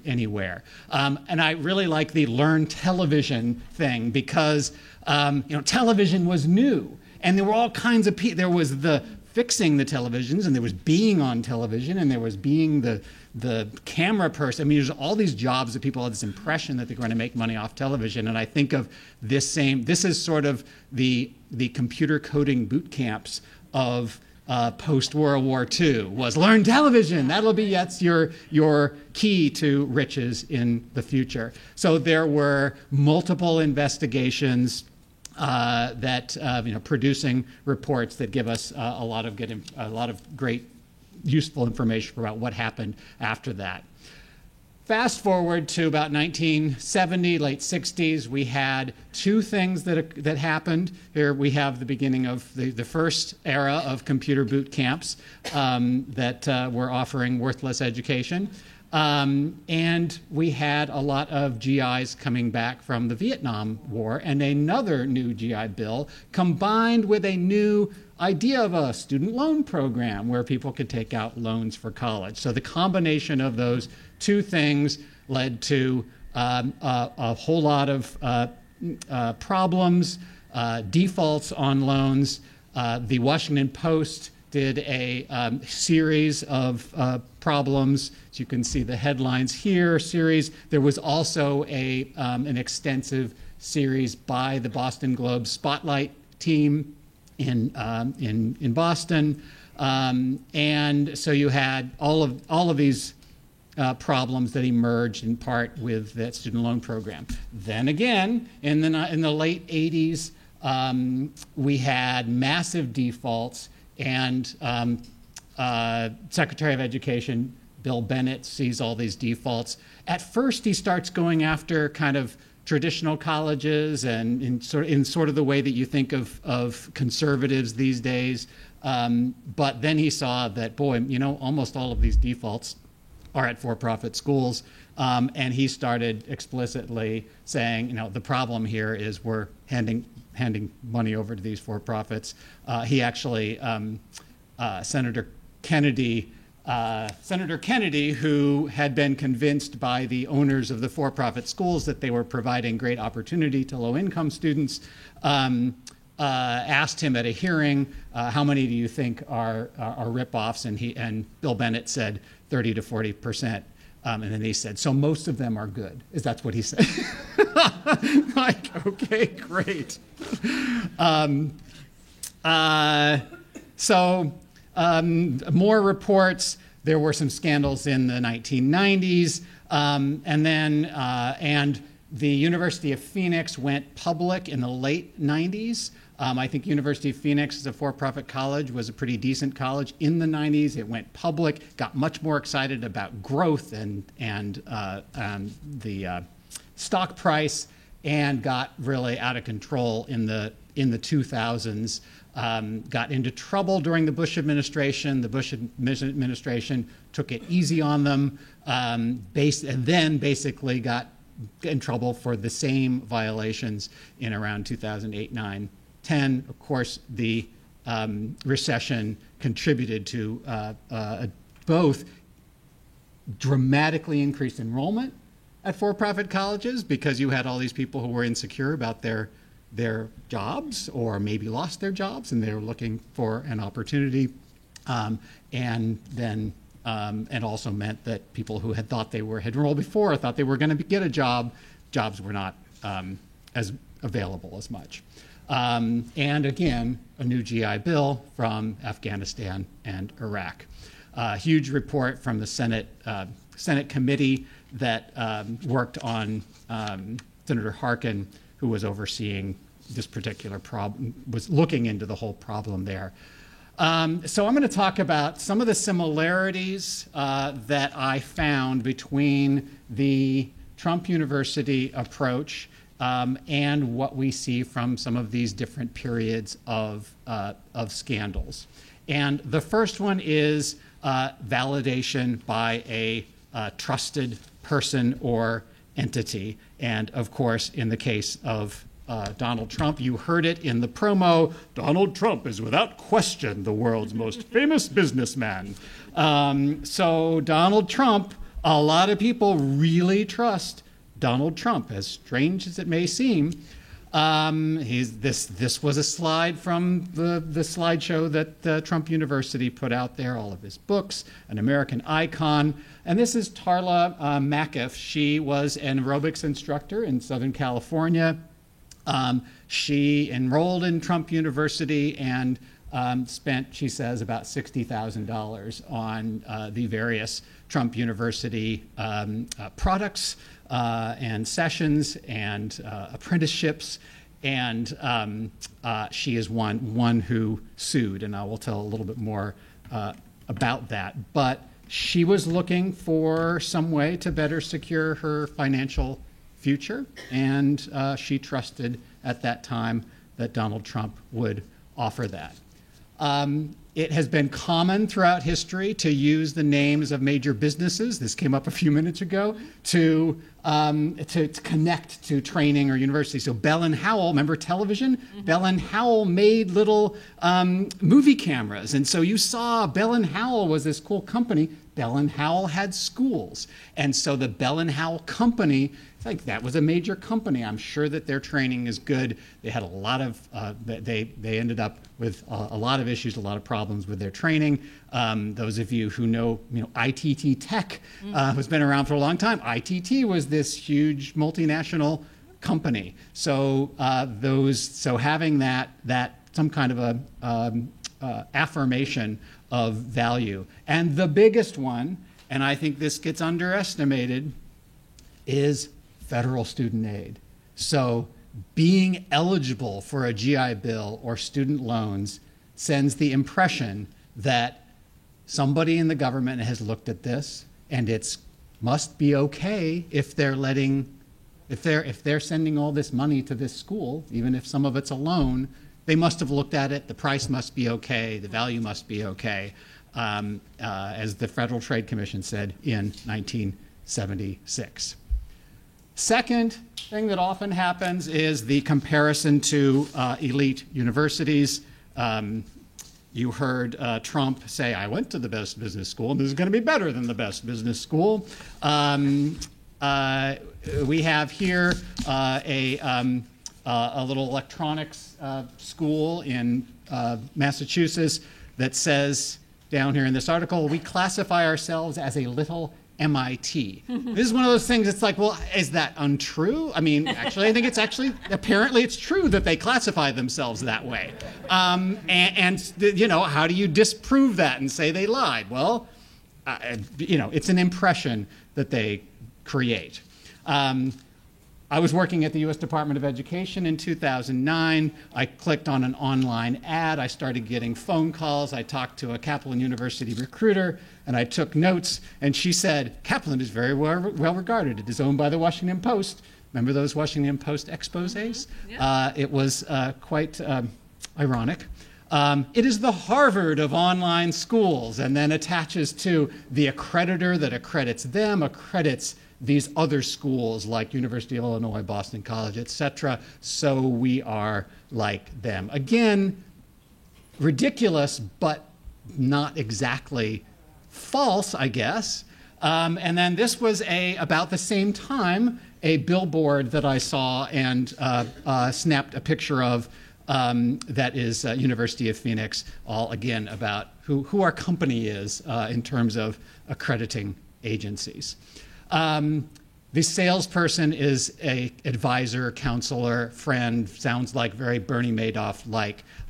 anywhere. And I really like the Learn Television thing because television was new, and there were all kinds of people. There was the fixing the televisions, and there was being on television, and there was being the camera person. I mean, there's all these jobs that people have this impression that they're going to make money off television. And I think of this is sort of the computer coding boot camps of post-World War II, was learn television. That's your key to riches in the future. So there were multiple investigations producing reports that give us a lot of great useful information about what happened after that. Fast forward to about 1970, late 60s, we had two things that happened. Here we have the beginning of the first era of computer boot camps that were offering worthless education. And we had a lot of GIs coming back from the Vietnam War, and another new GI Bill combined with a new idea of a student loan program where people could take out loans for college. So the combination of those two things led to a whole lot of problems, defaults on loans. The Washington Post did a series of problems. As you can see the headlines here, There was also an extensive series by the Boston Globe Spotlight team in Boston. And so you had all of these problems that emerged in part with that student loan program. Then again, in the late 80s, we had massive defaults, and Secretary of Education Bill Bennett sees all these defaults. At first, he starts going after kind of traditional colleges and in sort of the way that you think of conservatives these days. But then he saw that, almost all of these defaults are at for-profit schools. And he started explicitly saying, the problem here is we're handing money over to these for-profits. He actually, Senator Kennedy, who had been convinced by the owners of the for-profit schools that they were providing great opportunity to low-income students, asked him at a hearing, how many do you think are ripoffs? And Bill Bennett said 30 to 40%. And then he said, so most of them are good. That's what he said. Like, okay, great. More reports. There were some scandals in the 1990s. And the University of Phoenix went public in the late 90s. I think University of Phoenix, as a for-profit college, was a pretty decent college in the 90s. It went public, got much more excited about growth and the stock price, and got really out of control in the 2000s. Got into trouble during the Bush administration. The Bush administration took it easy on them, and then basically got in trouble for the same violations in around 2008, 9, 10. Of course, the recession contributed to both dramatically increased enrollment at for-profit colleges, because you had all these people who were insecure about their jobs, or maybe lost their jobs, and they were looking for an opportunity, and also meant that people who had thought had enrolled before, thought they were going to get a job, jobs were not as available as much. And again, a new GI Bill from Afghanistan and Iraq. A huge report from the Senate committee that worked on Senator Harkin, who was overseeing this particular problem, was looking into the whole problem there. So I'm going to talk about some of the similarities that I found between the Trump University approach and what we see from some of these different periods of scandals. And the first one is validation by a trusted person or entity. And of course, in the case of Donald Trump, you heard it in the promo, Donald Trump is without question the world's most famous businessman. So Donald Trump, a lot of people really trust Donald Trump, as strange as it may seem. This was a slide from the slideshow that Trump University put out there, all of his books, an American icon. And this is Tarla McAf. She was an aerobics instructor in Southern California. She enrolled in Trump University and spent, she says, about $60,000 on the various Trump University products and sessions and apprenticeships. And she is one who sued, and I will tell a little bit more about that. But she was looking for some way to better secure her financial future, and she trusted at that time that Donald Trump would offer that. It has been common throughout history to use the names of major businesses, this came up a few minutes ago, to connect to training or university. So Bell and Howell, remember television? Mm-hmm. Bell and Howell made little movie cameras. And so you saw Bell and Howell was this cool company. Bell and Howell had schools. And so the Bell and Howell company, like that was a major company. I'm sure that their training is good. They had a lot of, they ended up with a lot of issues, a lot of problems with their training. Those of you who know, ITT Tech, who's been around for a long time. ITT was this huge multinational company. So having that some kind of a affirmation of value. And the biggest one, and I think this gets underestimated, is federal student aid. So being eligible for a GI Bill or student loans sends the impression that somebody in the government has looked at this, and it's must be okay if they're sending all this money to this school, even if some of it's a loan. They must have looked at it. The price must be okay. The value must be okay, as the Federal Trade Commission said in 1976. Second thing that often happens is the comparison to elite universities. You heard Trump say, I went to the best business school, and this is going to be better than the best business school. We have here a a little electronics school in Massachusetts that says down here in this article, we classify ourselves as a little MIT. This is one of those things, it's like, well, is that untrue? I mean, actually, I think it's actually, apparently it's true that they classify themselves that way. You know, how do you disprove that and say they lied? Well, you know, it's an impression that they create. I was working at the U.S. Department of Education in 2009. I clicked on an online ad. I started getting phone calls. I talked to a Kaplan University recruiter, and I took notes. And she said, Kaplan is very well regarded. It is owned by the Washington Post. Remember those Washington Post exposés? Yeah. It was quite ironic. It is the Harvard of online schools, and then attaches to the accreditor that accredits them, accredits these other schools like University of Illinois, Boston College, etc. So we are like them. Again, ridiculous, but not exactly false, I guess. And then this was about the same time, a billboard that I saw and snapped a picture of that is University of Phoenix, all again about who our company is in terms of accrediting agencies. The salesperson is a advisor, counselor, friend. Sounds like very Bernie Madoff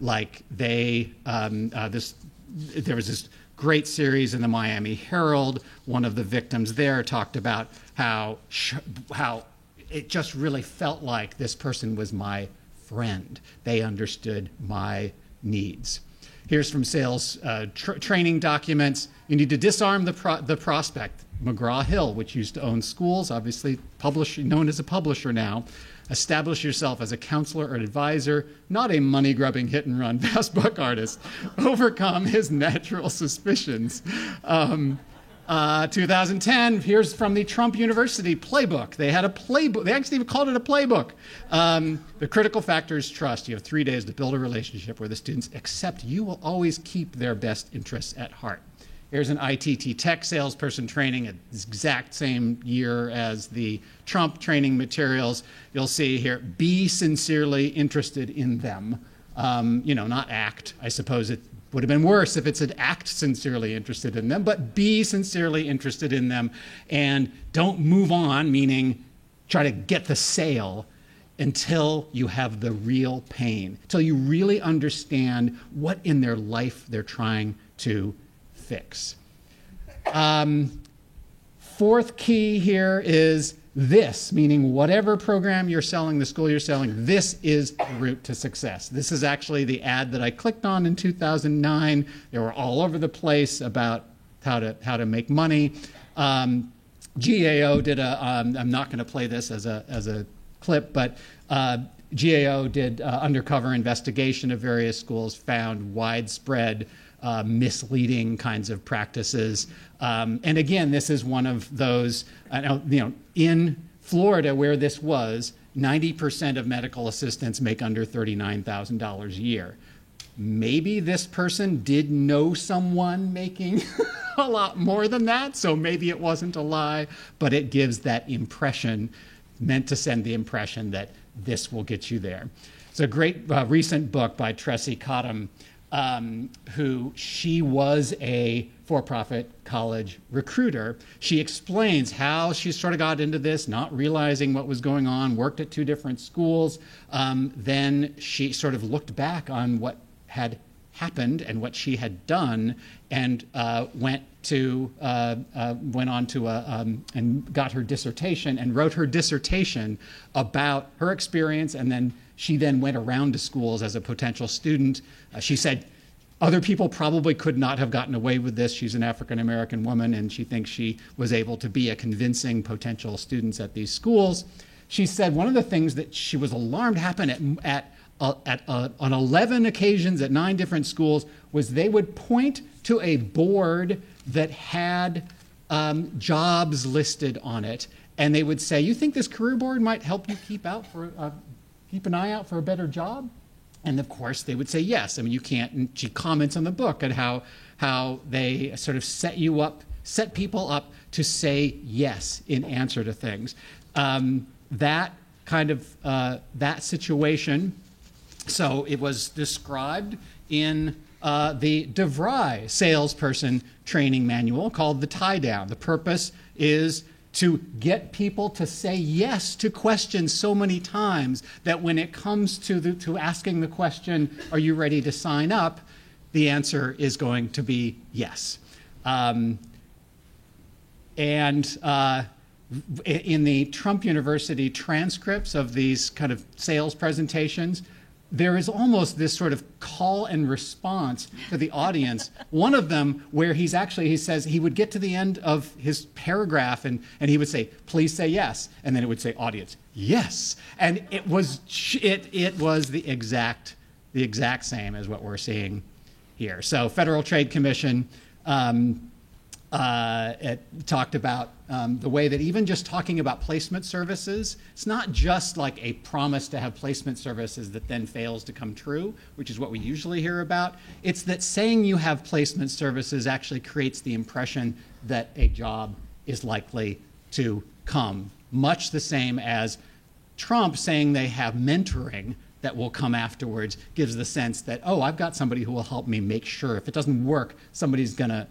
like they. There was this great series in the Miami Herald. One of the victims there talked about how it just really felt like this person was my friend. They understood my needs. Here's from sales training documents. You need to disarm the prospect. McGraw-Hill, which used to own schools, obviously known as a publisher now. Establish yourself as a counselor or advisor, not a money-grubbing hit-and-run fast buck artist. Overcome his natural suspicions. 2010, here's from the Trump University playbook. They had a playbook. They actually called it a playbook. The critical factor is trust. You have 3 days to build a relationship where the students accept you will always keep their best interests at heart. Here's an ITT Tech salesperson training at the exact same year as the Trump training materials. You'll see here, be sincerely interested in them. You know, not act. I suppose it would have been worse if it said act sincerely interested in them, but be sincerely interested in them and don't move on, meaning try to get the sale until you have the real pain, until you really understand what in their life they're trying to fix. Fourth key here is this, meaning whatever program you're selling, the school you're selling, this is the route to success. This is actually the ad that I clicked on in 2009. They were all over the place about how to make money. GAO did I'm not going to play this as a clip, but GAO did undercover investigation of various schools, found widespread misleading kinds of practices. And again, this is one of those, in Florida where this was, 90% of medical assistants make under $39,000 a year. Maybe this person did know someone making a lot more than that, so maybe it wasn't a lie, but it gives that impression, meant to send the impression that this will get you there. It's a great recent book by Tressie Cottom, who she was a for-profit college recruiter. She explains how she sort of got into this, not realizing what was going on, worked at 2 different schools. Then she sort of looked back on what had happened and what she had done, and went on to and got her dissertation and wrote her dissertation about her experience, and then she then went around to schools as a potential student. She said other people probably could not have gotten away with this. She's an African-American woman, and she thinks she was able to be a convincing potential students at these schools. She said one of the things that she was alarmed happened on 11 occasions at 9 different schools was they would point to a board that had jobs listed on it, and they would say, you think this career board might help you keep an eye out for a better job? And of course they would say yes. I mean, you can't, and she comments on the book at how they sort of set people up to say yes in answer to things. That kind of that situation. So it was described in the DeVry salesperson training manual called the tie down. The purpose is to get people to say yes to questions so many times that when it comes to asking the question, are you ready to sign up, the answer is going to be yes. In the Trump University transcripts of these kind of sales presentations, there is almost this sort of call and response to the audience. One of them where he says he would get to the end of his paragraph and he would say, please say yes. And then it would say, audience, yes. And it was the exact same as what we're seeing here. So Federal Trade Commission it talked about the way that even just talking about placement services, it's not just like a promise to have placement services that then fails to come true, which is what we usually hear about. It's that saying you have placement services actually creates the impression that a job is likely to come, much the same as Trump saying they have mentoring that will come afterwards gives the sense that, oh, I've got somebody who will help me make sure if it doesn't work, somebody's gonna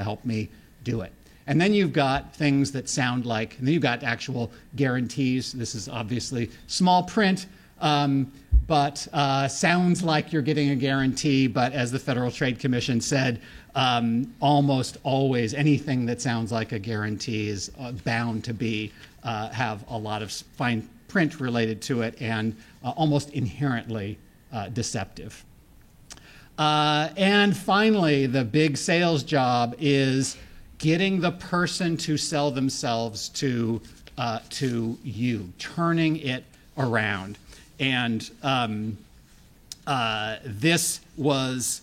help me do it. And then you've got things that sound like, and then you've got actual guarantees. This is obviously small print, but sounds like you're getting a guarantee. But as the Federal Trade Commission said, almost always anything that sounds like a guarantee is bound to be have a lot of fine print related to it and almost inherently deceptive. And finally, the big sales job is getting the person to sell themselves to you, turning it around. And this was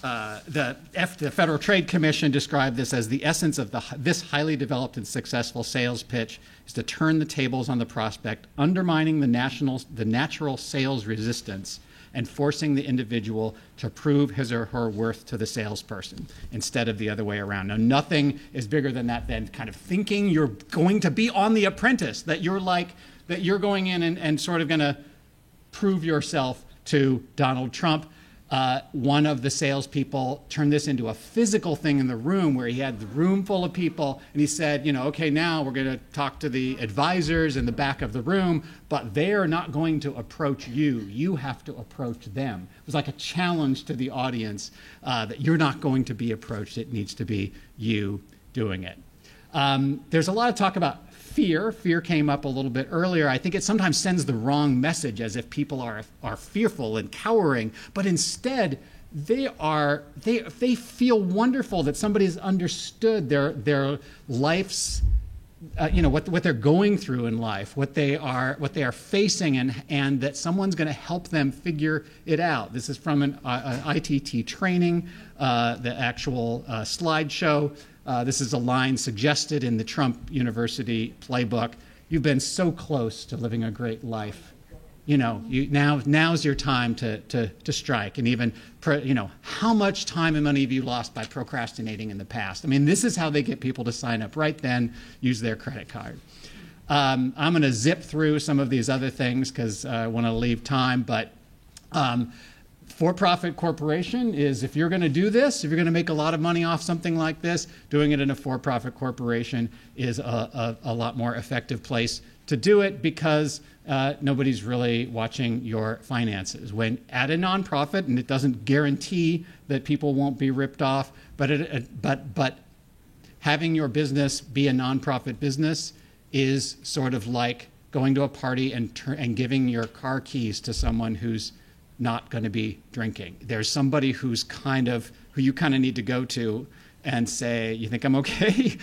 the Federal Trade Commission described this as the essence of this highly developed and successful sales pitch is to turn the tables on the prospect, undermining the natural sales resistance and forcing the individual to prove his or her worth to the salesperson instead of the other way around. Now, nothing is bigger than that than kind of thinking you're going to be on The Apprentice, that you're going in and sort of going to prove yourself to Donald Trump. One of the salespeople turned this into a physical thing in the room where he had the room full of people and he said, okay, now we're going to talk to the advisors in the back of the room, but they're not going to approach you. You have to approach them. It was like a challenge to the audience that you're not going to be approached. It needs to be you doing it. There's a lot of talk about fear. Fear came up a little bit earlier. I think it sometimes sends the wrong message as if people are fearful and cowering, but instead they feel wonderful that somebody's understood their life's what they're going through in life, what they are facing, and that someone's going to help them figure it out. This is from an ITT training, the actual slideshow. This is a line suggested in the Trump University playbook. You've been so close to living a great life. Now's your time to strike. And even, how much time and money have you lost by procrastinating in the past? I mean, this is how they get people to sign up right then, use their credit card. I'm going to zip through some of these other things because I want to leave time, but for-profit corporation is, if you're going to do this, if you're going to make a lot of money off something like this, doing it in a for-profit corporation is a lot more effective place to do it because nobody's really watching your finances. When at a nonprofit, and it doesn't guarantee that people won't be ripped off, but having your business be a nonprofit business is sort of like going to a party and giving your car keys to someone who's not going to be drinking. There's somebody who you kind of need to go to and say, you think I'm okay?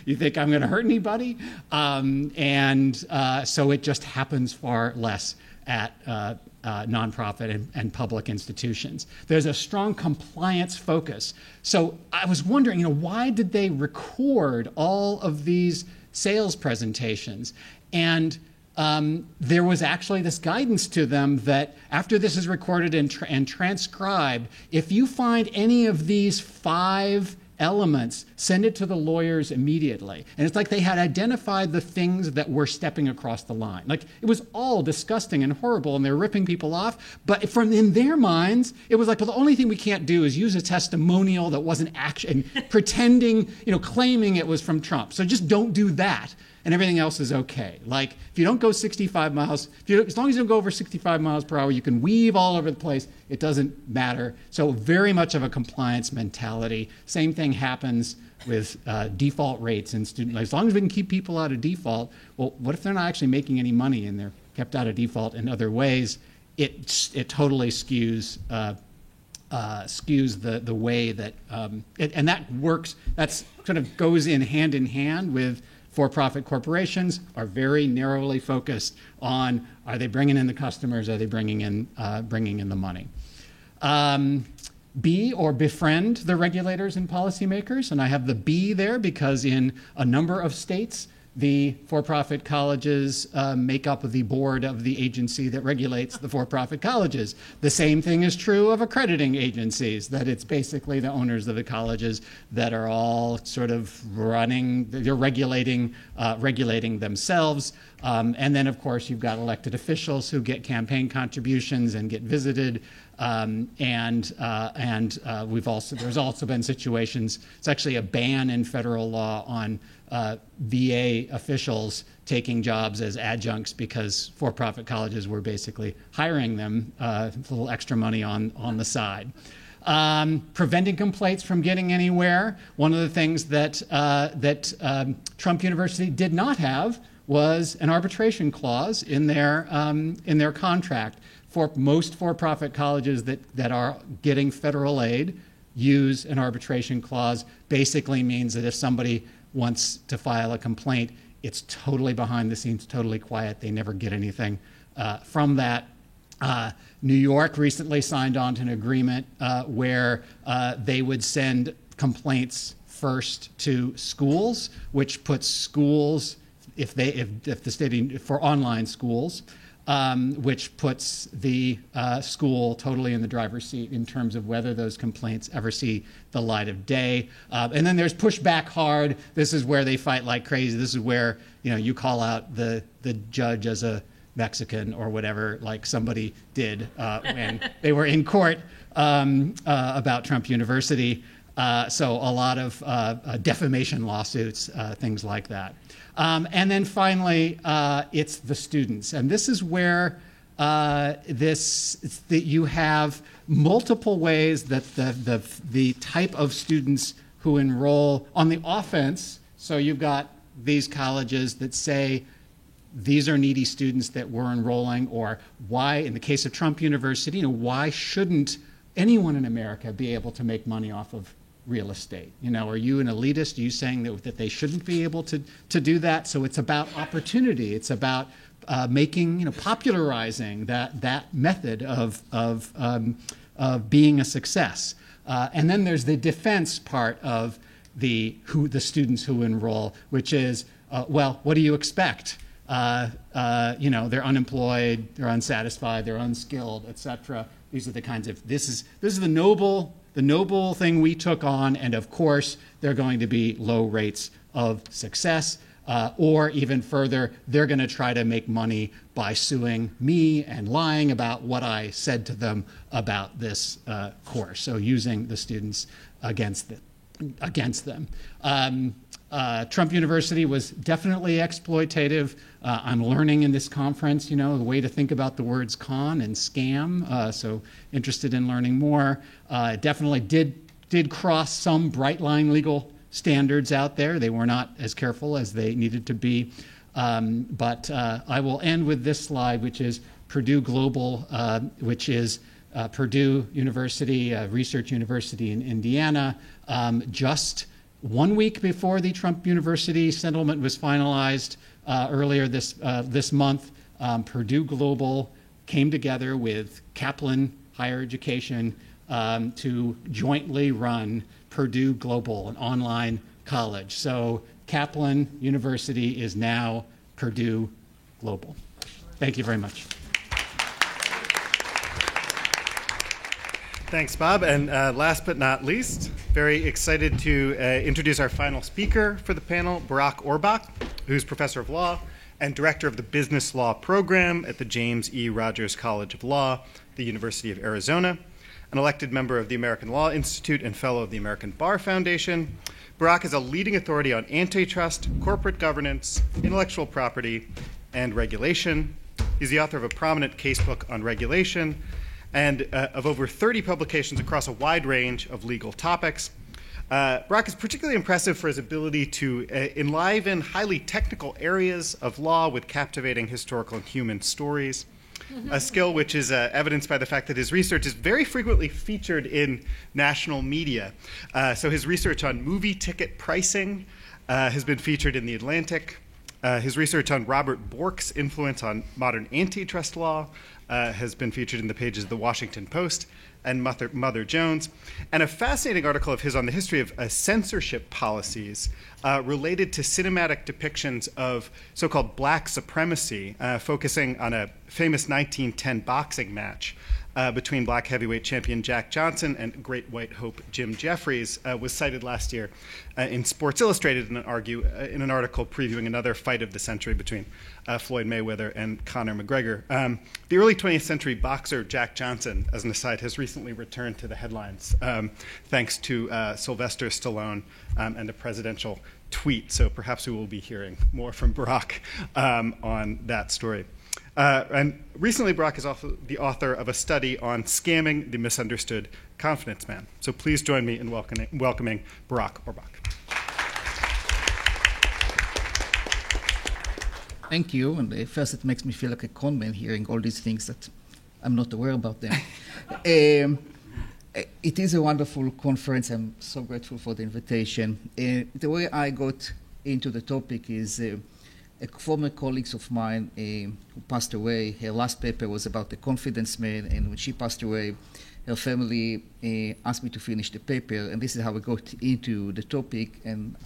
you think I'm going to hurt anybody? So it just happens far less at nonprofit and public institutions. There's a strong compliance focus. So I was wondering, why did they record all of these sales presentations? And there was actually this guidance to them that after this is recorded and transcribed, if you find any of these 5 elements, send it to the lawyers immediately. And it's like they had identified the things that were stepping across the line. Like, it was all disgusting and horrible, and they're ripping people off. But from in their minds, it was like, well, the only thing we can't do is use a testimonial that wasn't actually pretending, claiming it was from Trump. So just don't do that, and everything else is okay. Like, if you don't go 65 miles, as long as you don't go over 65 miles per hour, you can weave all over the place. It doesn't matter. So very much of a compliance mentality. Same thing happens with default rates in student loans. As long as we can keep people out of default, well, what if they're not actually making any money and they're kept out of default in other ways? It totally skews the way that, and that works, that's kind of goes in hand with for-profit corporations are very narrowly focused on, are they bringing in the customers, are they bringing in the money? B, or befriend the regulators and policymakers. And I have the B there because in a number of states, the for-profit colleges make up the board of the agency that regulates the for-profit colleges. The same thing is true of accrediting agencies, that it's basically the owners of the colleges that are all sort of they're regulating themselves. And then, of course, you've got elected officials who get campaign contributions and get visited. There's also been situations, it's actually a ban in federal law on VA officials taking jobs as adjuncts because for-profit colleges were basically hiring them a little extra money on the side. Preventing complaints from getting anywhere. One of the things that Trump University did not have was an arbitration clause in their contract. For most for-profit colleges that are getting federal aid, use an arbitration clause. Basically means that if somebody wants to file a complaint, it's totally behind the scenes, totally quiet. They never get anything from that. New York recently signed on to an agreement where they would send complaints first to schools, which puts schools, if the state, for online schools, which puts the school totally in the driver's seat in terms of whether those complaints ever see the light of day. And then there's push back hard. This is where they fight like crazy. This is where you call out the judge as a Mexican or whatever, like somebody did when they were in court about Trump University. So a lot of defamation lawsuits, things like that. And then finally, it's the students. And this is where that you have multiple ways that the type of students who enroll on the offense. So you've got these colleges that say these are needy students that we're enrolling, or why, in the case of Trump University, why shouldn't anyone in America be able to make money off of real estate? Are you an elitist? Are you saying that they shouldn't be able to do that? So it's about opportunity. It's about making, popularizing that method of being a success. And then there's the defense part of the students who enroll, which is, well, what do you expect? They're unemployed, they're unsatisfied, they're unskilled, etc. These are the kinds of this is the noble thing we took on, and of course they're going to be low rates of success, or even further, they're going to try to make money by suing me and lying about what I said to them about this course. So using the students against them. Trump University was definitely exploitative. I'm learning in this conference, the way to think about the words con and scam. So interested in learning more. Definitely did cross some bright line legal standards out there. They were not as careful as they needed to be. But I will end with this slide, which is Purdue Global, which is Purdue University, research university in Indiana. Just 1 week before the Trump University settlement was finalized earlier this month, Purdue Global came together with Kaplan Higher Education to jointly run Purdue Global, an online college. So Kaplan University is now Purdue Global. Thank you very much. Thanks, Bob. And last but not least, very excited to introduce our final speaker for the panel, Barak Orbach, who's professor of law and director of the Business Law Program at the James E. Rogers College of Law, the University of Arizona, an elected member of the American Law Institute and fellow of the American Bar Foundation. Barak is a leading authority on antitrust, corporate governance, intellectual property, and regulation. He's the author of a prominent casebook on regulation and of over 30 publications across a wide range of legal topics. Barak is particularly impressive for his ability to enliven highly technical areas of law with captivating historical and human stories, a skill which is evidenced by the fact that his research is very frequently featured in national media. So his research on movie ticket pricing has been featured in The Atlantic. His research on Robert Bork's influence on modern antitrust law has been featured in the pages of The Washington Post and Mother Jones, and a fascinating article of his on the history of censorship policies related to cinematic depictions of so-called black supremacy, focusing on a famous 1910 boxing match between black heavyweight champion Jack Johnson and great white hope Jim Jeffries, was cited last year in Sports Illustrated in an article previewing another fight of the century between Floyd Mayweather and Conor McGregor. The early 20th century boxer Jack Johnson, as an aside, has recently returned to the headlines thanks to Sylvester Stallone and a presidential tweet. So perhaps we will be hearing more from Barak on that story. And recently, Barak is also the author of a study on scamming the misunderstood confidence man. So please join me in welcoming Barak Orbach. Thank you. And first, it makes me feel like a con man hearing all these things that I'm not aware about them. It is a wonderful conference. I'm so grateful for the invitation. The way I got into the topic is former colleagues of mine who passed away. Her last paper was about the confidence man, and when she passed away, her family asked me to finish the paper, and this is how we got into the topic, and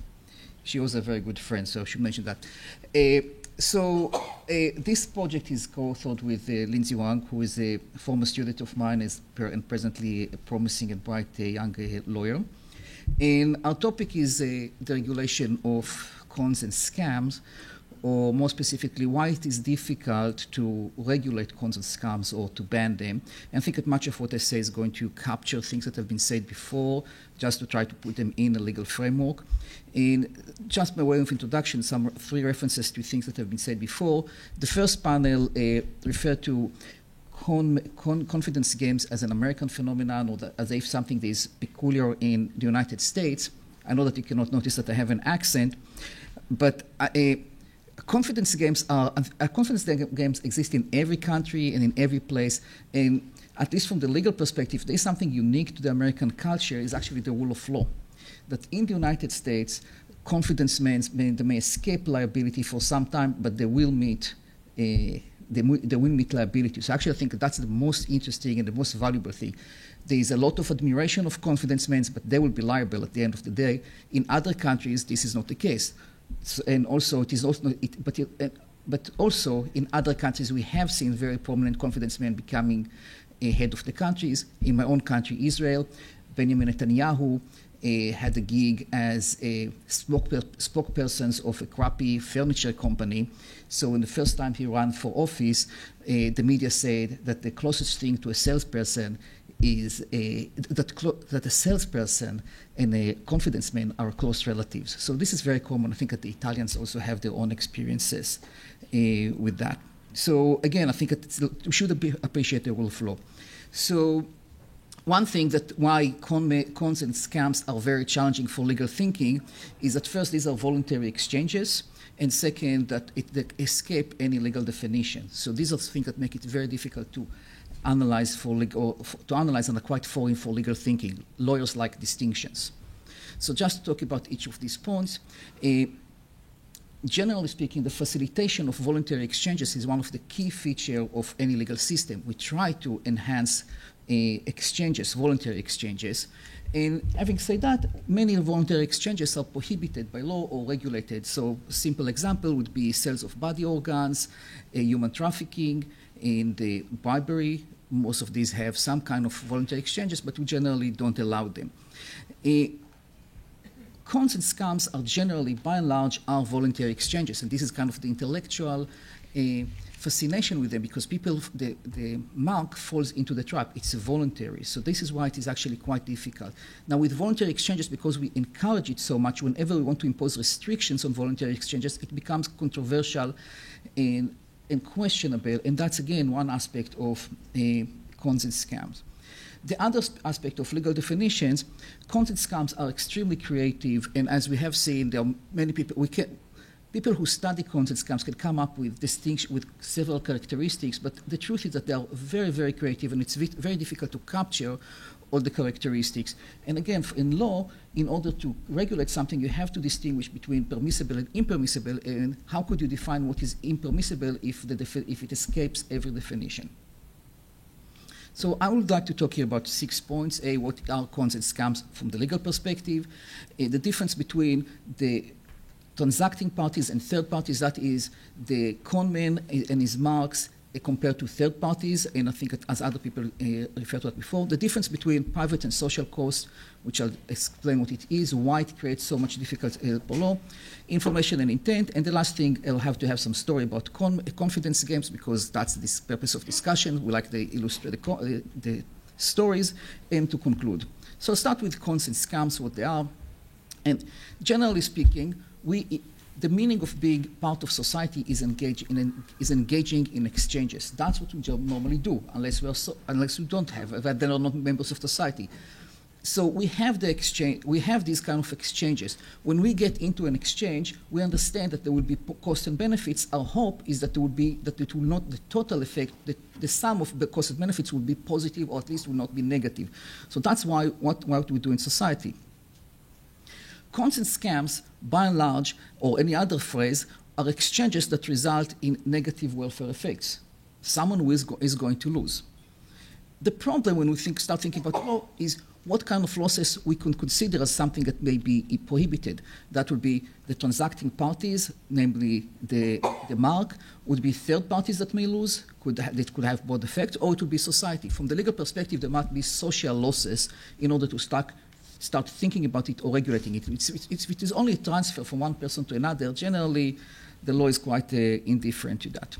she was a very good friend, so she mentioned that. This project is co-authored with Lindsay Wang, who is a former student of mine and presently a promising and bright young lawyer. And our topic is the regulation of cons and scams, or more specifically, why it is difficult to regulate cons and scams or to ban them. And I think that much of what I say is going to capture things that have been said before, just to try to put them in a legal framework. And just by way of introduction, three references to things that have been said before. The first panel referred to confidence games as an American phenomenon, or as if something that is peculiar in the United States. I know that you cannot notice that I have an accent, but confidence games exist in every country and in every place, and at least from the legal perspective, there is something unique to the American culture is actually the rule of law. That in the United States, confidence men may escape liability for some time, but they will meet liability. So actually, I think that's the most interesting and the most valuable thing. There is a lot of admiration of confidence men, but they will be liable at the end of the day. In other countries, this is not the case. So, and also, but also in other countries, we have seen very prominent confidence men becoming head of the countries. In my own country, Israel, Benjamin Netanyahu had a gig as a spokesperson of a crappy furniture company. So when the first time he ran for office, the media said that the closest thing to a salesperson is that a salesperson and a confidence man are close relatives. So this is very common. I think that the Italians also have their own experiences with that. So again, I think that we should appreciate the rule of law. So one thing that why cons and scams are very challenging for legal thinking is that first, these are voluntary exchanges, and second, that they escape any legal definition. So these are things that make it very difficult to analyze and are quite foreign for legal thinking. Lawyers like distinctions. So just to talk about each of these points, generally speaking, the facilitation of voluntary exchanges is one of the key features of any legal system. We try to enhance exchanges, voluntary exchanges. And having said that, many voluntary exchanges are prohibited by law or regulated. So a simple example would be sales of body organs, human trafficking, and bribery, most of these have some kind of voluntary exchanges, but we generally don't allow them. Cons and scams are generally, by and large, are voluntary exchanges, and this is kind of the intellectual fascination with them, because people, the mark falls into the trap. It's voluntary, so this is why it is actually quite difficult. Now, with voluntary exchanges, because we encourage it so much, whenever we want to impose restrictions on voluntary exchanges, it becomes controversial and questionable, and that's, again, one aspect of cons and scams. The other aspect of legal definitions, cons and scams are extremely creative, and as we have seen, there are many people, people who study cons and scams can come up with several characteristics, but the truth is that they are very, very creative, and it's very difficult to capture all the characteristics. And again, in law, in order to regulate something, you have to distinguish between permissible and impermissible, and how could you define what is impermissible if it escapes every definition? So I would like to talk here about 6 points. What are cons and scams from the legal perspective? The difference between the transacting parties and third parties, that is the conman and his marks compared to third parties, and I think as other people referred to it before, the difference between private and social costs, which I'll explain what it is, why it creates so much difficulty for law, information and intent, and the last thing, I'll have to have some story about confidence games, because that's the purpose of discussion. We like to illustrate the stories, and to conclude. So I'll start with cons and scams, what they are, and generally speaking, the meaning of being part of society is engaging in exchanges. That's what we normally do, unless we don't have, that they are not members of society. So we have the exchange. We have these kind of exchanges. When we get into an exchange, we understand that there will be costs and benefits. Our hope is that it will not, the total effect, the sum of the costs and benefits will be positive, or at least will not be negative. So that's why what we do in society. Cons and scams, by and large, or any other phrase, are exchanges that result in negative welfare effects. Someone who is going to lose. The problem when we start thinking about law is what kind of losses we can consider as something that may be prohibited. That would be the transacting parties, namely the mark, would be third parties that may lose, that could have both effects, or it would be society. From the legal perspective, there might be social losses in order to start thinking about it or regulating it. If it is only a transfer from one person to another, generally the law is quite indifferent to that.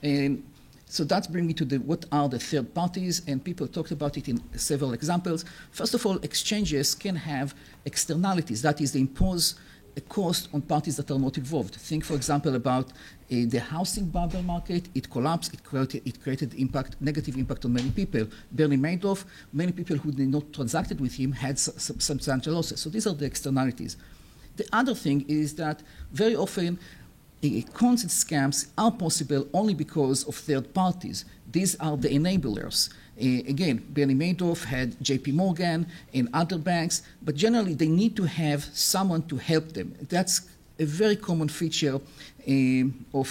And so that's bringing me to what are the third parties, and people talked about it in several examples. First of all, exchanges can have externalities. That is, they impose a cost on parties that are not involved. Think, for example, about the housing bubble market. It collapsed. It created negative impact on many people. Bernie Madoff, many people who did not transacted with him had substantial losses. So these are the externalities. The other thing is that very often cons and scams are possible only because of third parties. These are the enablers. Again, Bernie Madoff had JP Morgan and other banks, but generally they need to have someone to help them. That's a very common feature of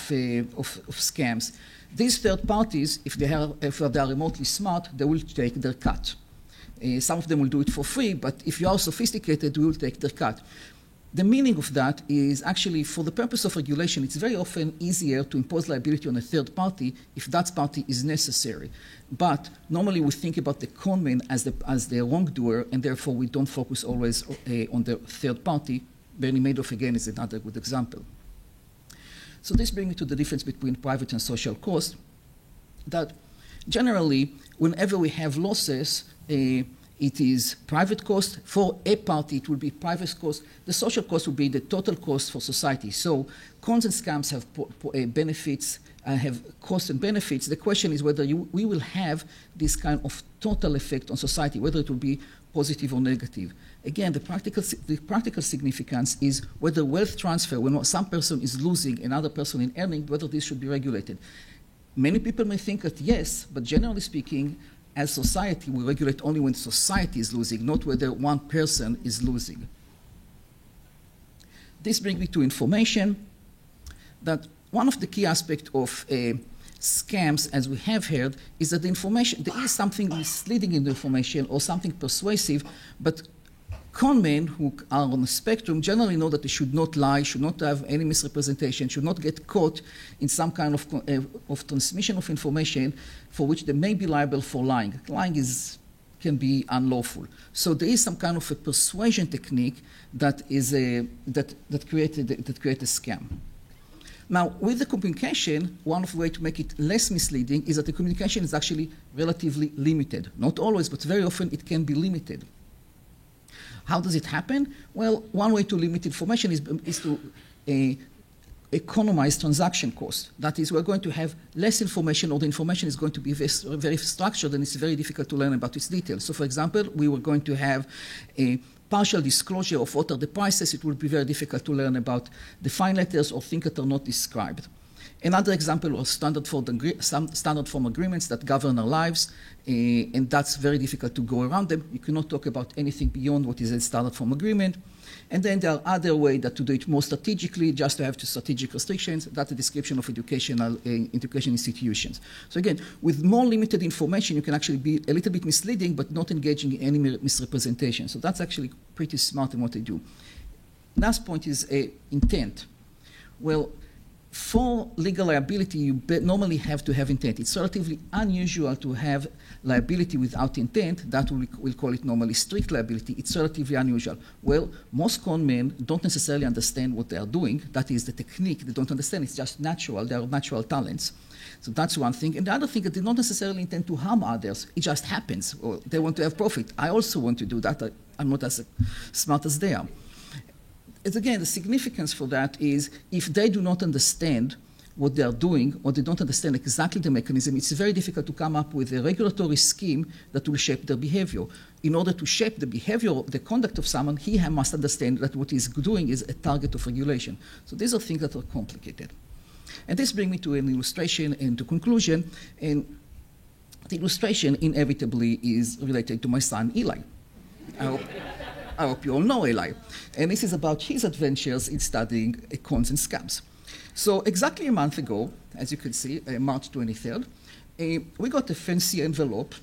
scams. These third parties, if they are remotely smart, they will take their cut. Some of them will do it for free, but if you are sophisticated, we will take their cut. The meaning of that is actually, for the purpose of regulation, it's very often easier to impose liability on a third party if that party is necessary. But normally we think about the conman as the wrongdoer, and therefore we don't focus always on the third party. Bernie Madoff, again, is another good example. So this brings me to the difference between private and social cost, that generally, whenever we have losses, it is private cost. For a party, it will be private cost. The social cost will be the total cost for society. So cons and scams have benefits, have costs and benefits. The question is whether we will have this kind of total effect on society, whether it will be positive or negative. Again, the practical significance is whether wealth transfer, when some person is losing, another person is earning, whether this should be regulated. Many people may think that yes, but generally speaking, as society, we regulate only when society is losing, not whether one person is losing. This brings me to information, that one of the key aspects of scams, as we have heard, is that the information, there is something misleading in the information or something persuasive, but con men who are on the spectrum generally know that they should not lie, should not have any misrepresentation, should not get caught in some kind of transmission of information for which they may be liable for lying. Lying can be unlawful. So there is some kind of a persuasion technique that creates a scam. Now, with the communication, one of the ways to make it less misleading is that the communication is actually relatively limited. Not always, but very often it can be limited. How does it happen? Well, one way to limit information is to economize transaction cost. That is, we're going to have less information, or the information is going to be very structured, and it's very difficult to learn about its details. So, for example, we were going to have a partial disclosure of what are the prices. It will be very difficult to learn about the fine letters or things that are not described. Another example was standard form agreements that govern our lives, and that's very difficult to go around them. You cannot talk about anything beyond what is a standard form agreement. And then there are other ways to do it more strategically, just to have strategic restrictions. That's a description of education institutions. So again, with more limited information, you can actually be a little bit misleading, but not engaging in any misrepresentation. So that's actually pretty smart in what they do. Last point is intent. Well, for legal liability, you normally have to have intent. It's relatively unusual to have liability without intent. That we'll call it normally strict liability. It's relatively unusual. Well, most con men don't necessarily understand what they are doing. That is the technique. They don't understand. It's just natural. They are natural talents. So that's one thing. And the other thing, that they don't necessarily intend to harm others. It just happens. Or they want to have profit. I also want to do that. I'm not as smart as they are. And again, the significance for that is if they do not understand what they are doing, or they don't understand exactly the mechanism, it's very difficult to come up with a regulatory scheme that will shape their behavior. In order to shape the behavior, the conduct of someone, he must understand that what he's doing is a target of regulation. So these are things that are complicated. And this brings me to an illustration and to conclusion. And the illustration inevitably is related to my son, Eli. I hope you all know Eli. And this is about his adventures in studying cons and scams. So exactly a month ago, as you can see, March 23rd, we got a fancy envelope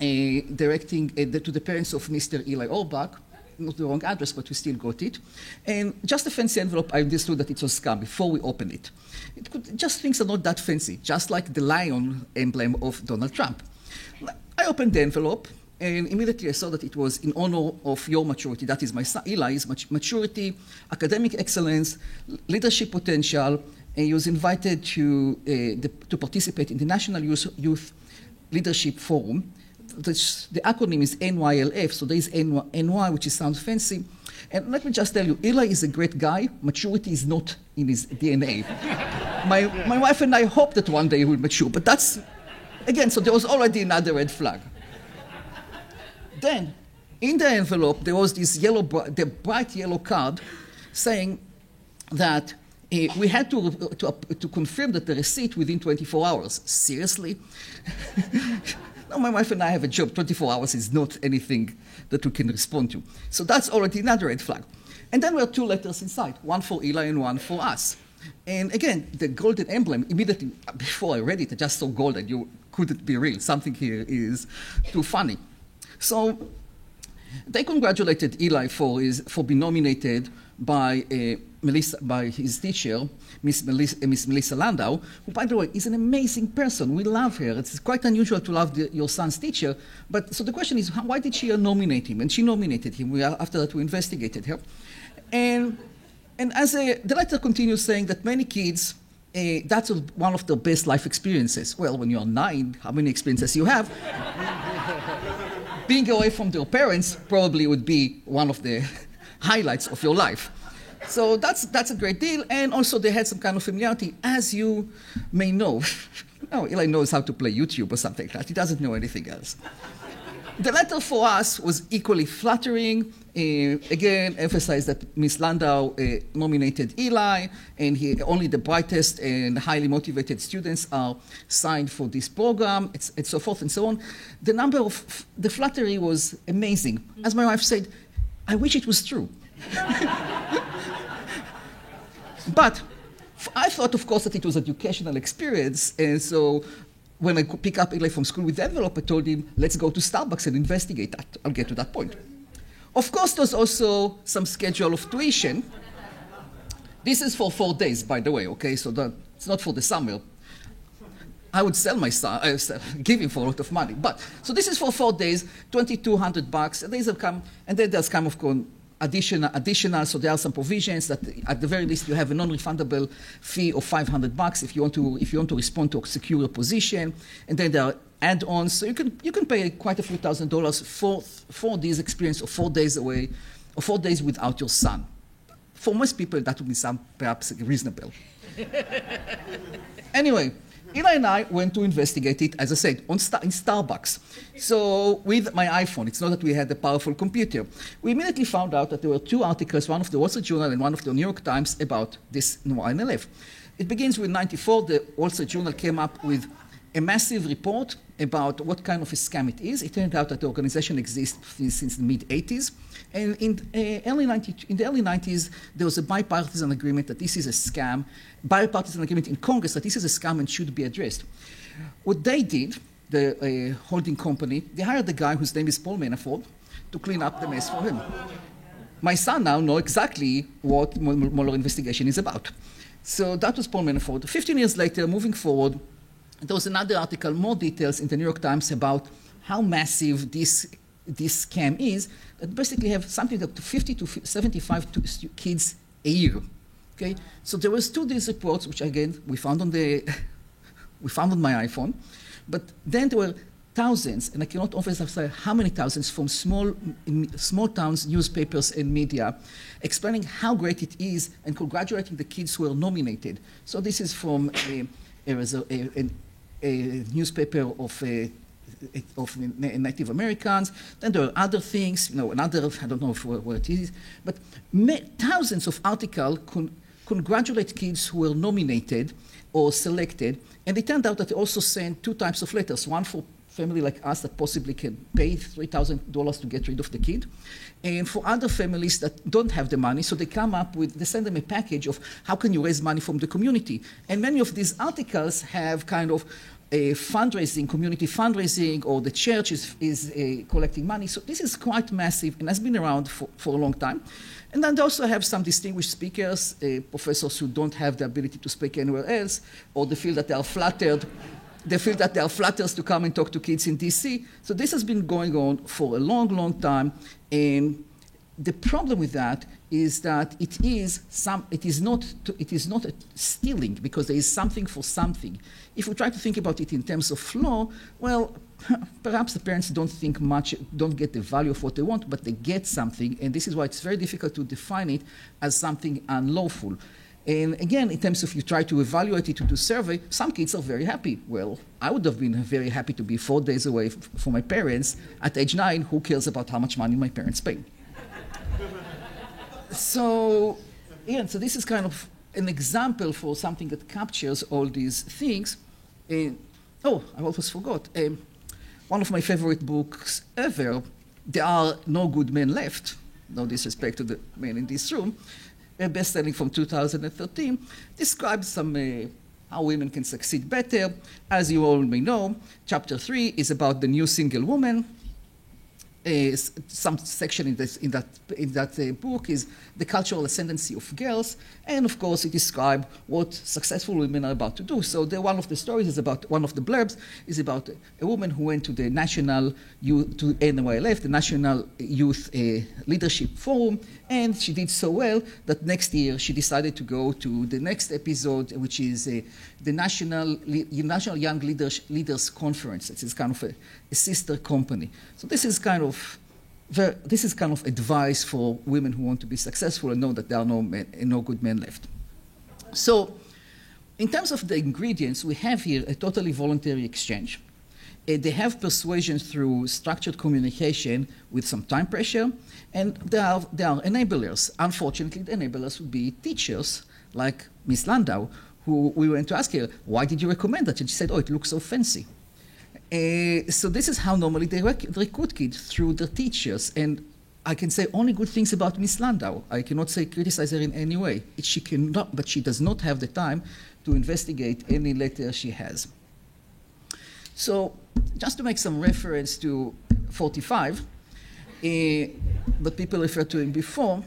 directing to the parents of Mr. Eli Orbach, not the wrong address, but we still got it. And just a fancy envelope, I understood that it was scam before we opened it. Just things are not that fancy, just like the lion emblem of Donald Trump. I opened the envelope, and immediately I saw that it was in honor of your maturity. That is my son Eli's maturity, academic excellence, leadership potential. And he was invited to participate in the National Youth Leadership Forum. The acronym is NYLF, so there is NY, which sounds fancy. And let me just tell you, Eli is a great guy. Maturity is not in his DNA. My wife and I hope that one day he will mature, but that's, again, so there was already another red flag. Then, in the envelope, there was this the bright yellow card saying that we had to confirm that the receipt within 24 hours. Seriously? No, my wife and I have a job. 24 hours is not anything that we can respond to. So that's already another red flag. And then there are two letters inside, one for Eli and one for us. And again, the golden emblem, immediately before I read it, I just saw golden. You couldn't be real. Something here is too funny. So they congratulated Eli for being nominated by his teacher, Miss Melissa Landau, who, by the way, is an amazing person. We love her. It's quite unusual to love your son's teacher. But so the question is, why did she nominate him? And she nominated him. After that, we investigated her. And as the letter continues saying that many kids, that's one of their best life experiences. Well, when you're 9, how many experiences you have? Being away from their parents probably would be one of the highlights of your life. So that's a great deal. And also they had some kind of familiarity. As you may know, Eli knows how to play YouTube or something like that. He doesn't know anything else. The letter for us was equally flattering. Again, emphasized that Ms. Landau nominated Eli, and only the brightest and highly motivated students are signed for this program, and so forth and so on. The flattery was amazing. As my wife said, I wish it was true. But I thought, of course, that it was an educational experience, and so when I could pick up Eli from school with the envelope, I told him, let's go to Starbucks and investigate that. I'll get to that point. Of course, there's also some schedule of tuition. This is for 4 days, by the way, okay? So it's not for the summer. I would sell my son, give him for a lot of money. But so this is for 4 days, $2,200. And these have come, and then there's kind of additional. So there are some provisions that, at the very least, you have a non-refundable fee of $500 if you want to respond to a secure position. And then there are add-ons. So you can pay quite a few $1,000s for this experience of 4 days away, or 4 days without your son. For most people, that would be perhaps reasonable. Anyway, Eli and I went to investigate it, as I said, in Starbucks. So with my iPhone, it's not that we had a powerful computer. We immediately found out that there were 2 articles, one of the Wall Street Journal and one of the New York Times, about this Noir NLF. It begins with 1994. The Wall Street Journal came up with a massive report about what kind of a scam it is. It turned out that the organization exists since the mid-'80s. And in the early 90s, there was a bipartisan agreement that this is a scam, bipartisan agreement in Congress that this is a scam and should be addressed. What they did, the holding company, they hired a guy whose name is Paul Manafort to clean up the mess for him. My son now knows exactly what Mueller investigation is about. So that was Paul Manafort. 15 years later, moving forward, there was another article, more details in the New York Times about how massive this scam is, that basically have something up to 50 to 75 kids a year. Okay, so there was 2 these reports, which again we found on my iPhone, but then there were thousands, and I cannot emphasize how many thousands from small towns, newspapers, and media, explaining how great it is and congratulating the kids who were nominated. So this is from a newspaper of Native Americans. Then there are other things, another, I don't know where it is, but thousands of articles congratulate kids who were nominated or selected, and it turned out that they also sent 2 types of letters, one for family like us that possibly can pay $3,000 to get rid of the kid, and for other families that don't have the money, so they send them a package of how can you raise money from the community. And many of these articles have kind of a community fundraising, or the church is collecting money. So this is quite massive and has been around for a long time. And then they also have some distinguished speakers, professors who don't have the ability to speak anywhere else, or they feel that they are flattered. They feel that they are flattered to come and talk to kids in D.C. So this has been going on for a long, long time. And the problem with that is that it is not a stealing, because there is something for something. If we try to think about it in terms of law, well, perhaps the parents don't get the value of what they want, but they get something, and this is why it's very difficult to define it as something unlawful. And again, in terms of you try to evaluate it, to do survey, some kids are very happy. Well, I would have been very happy to be 4 days away from my parents at age 9. Who cares about how much money my parents pay? So this is kind of an example for something that captures all these things. I almost forgot. One of my favorite books ever, There Are No Good Men Left, no disrespect to the men in this room, a best-selling from 2013, describes how women can succeed better. As you all may know, chapter 3 is about the new single woman. Some section in that book is the cultural ascendancy of girls, and of course it describes what successful women are about to do. So one of the stories is about, one of the blurbs is about a woman who went to the NYLF, the National Youth Leadership Forum, and she did so well that next year she decided to go to the next episode, which is the National Young Leaders Conference. It's kind of a sister company. So this is kind of advice for women who want to be successful and know that there are no good men left. So in terms of the ingredients, we have here a totally voluntary exchange. They have persuasion through structured communication with some time pressure, and there are enablers. Unfortunately, the enablers would be teachers like Miss Landau, who we went to ask her, why did you recommend that? And she said, it looks so fancy. So this is how normally they recruit kids, through their teachers. And I can say only good things about Miss Landau. I cannot criticize her in any way. But she does not have the time to investigate any letter she has. So just to make some reference to 45, but people referred to him before.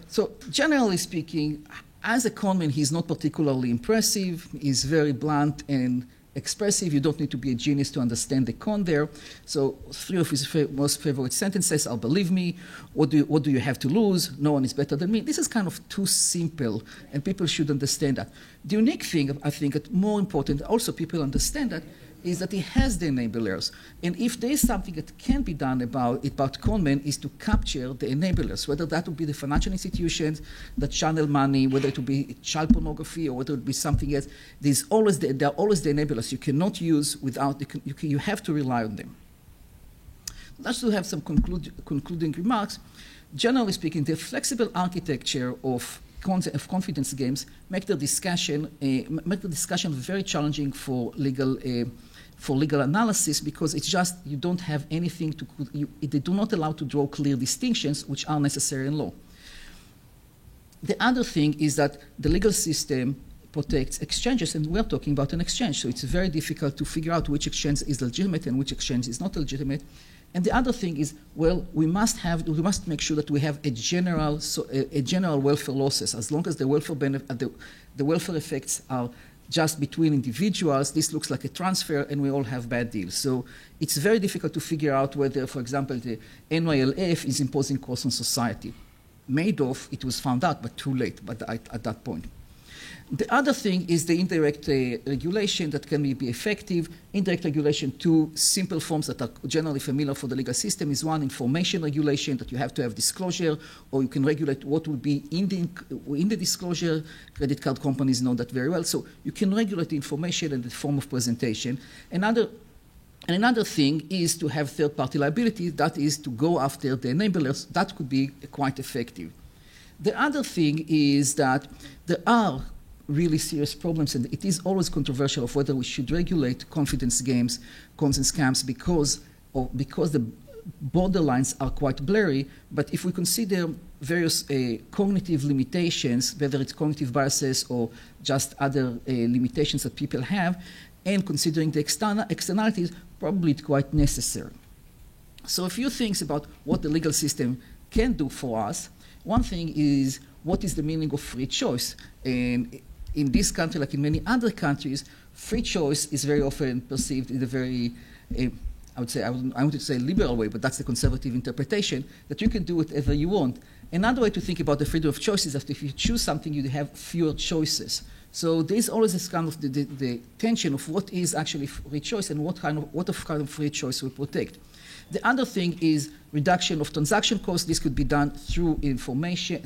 So generally speaking, as a conman, he's not particularly impressive. He's very blunt and expressive. You don't need to be a genius to understand the con there. So 3 of his most favorite sentences are, believe me, what do you have to lose? No one is better than me. This is kind of too simple, and people should understand that. The unique thing, I think, that more important, also people understand that, is that he has the enablers. And if there is something that can be done about conmen, is to capture the enablers, whether that would be the financial institutions that channel money, whether it would be child pornography, or whether it would be something else. There are always the enablers you cannot use without, you have to rely on them. Just to have some concluding remarks, generally speaking, the flexible architecture of confidence games make the discussion very challenging for legal analysis, because it's just you don't have anything they do not allow to draw clear distinctions which are necessary in law. The other thing is that the legal system protects exchanges, and we're talking about an exchange, so it's very difficult to figure out which exchange is legitimate and which exchange is not legitimate. And the other thing is, well, we must make sure that we have a general welfare losses. As long as the welfare effects are just between individuals, this looks like a transfer, and we all have bad deals. So it's very difficult to figure out whether, for example, the NYLF is imposing costs on society. Madoff, it was found out, but too late at that point. The other thing is the indirect regulation that can be effective. Indirect regulation, 2 simple forms that are generally familiar for the legal system is 1, information regulation, that you have to have disclosure, or you can regulate what will be in the disclosure. Credit card companies know that very well. So you can regulate the information and the form of presentation. Another thing is to have third-party liability, that is to go after the enablers. That could be quite effective. The other thing is that there are really serious problems, and it is always controversial of whether we should regulate confidence games, cons and scams, because the borderlines are quite blurry. But if we consider various cognitive limitations, whether it's cognitive biases or just other limitations that people have, and considering the externalities, probably it's quite necessary. So a few things about what the legal system can do for us. One thing is, what is the meaning of free choice? And in this country, like in many other countries, free choice is very often perceived in a very, I wanted to say liberal way, but that's the conservative interpretation, that you can do whatever you want. Another way to think about the freedom of choice is that if you choose something, you have fewer choices. So there's always this kind of the tension of what is actually free choice and what kind of free choice we protect. The other thing is reduction of transaction costs. This could be done through information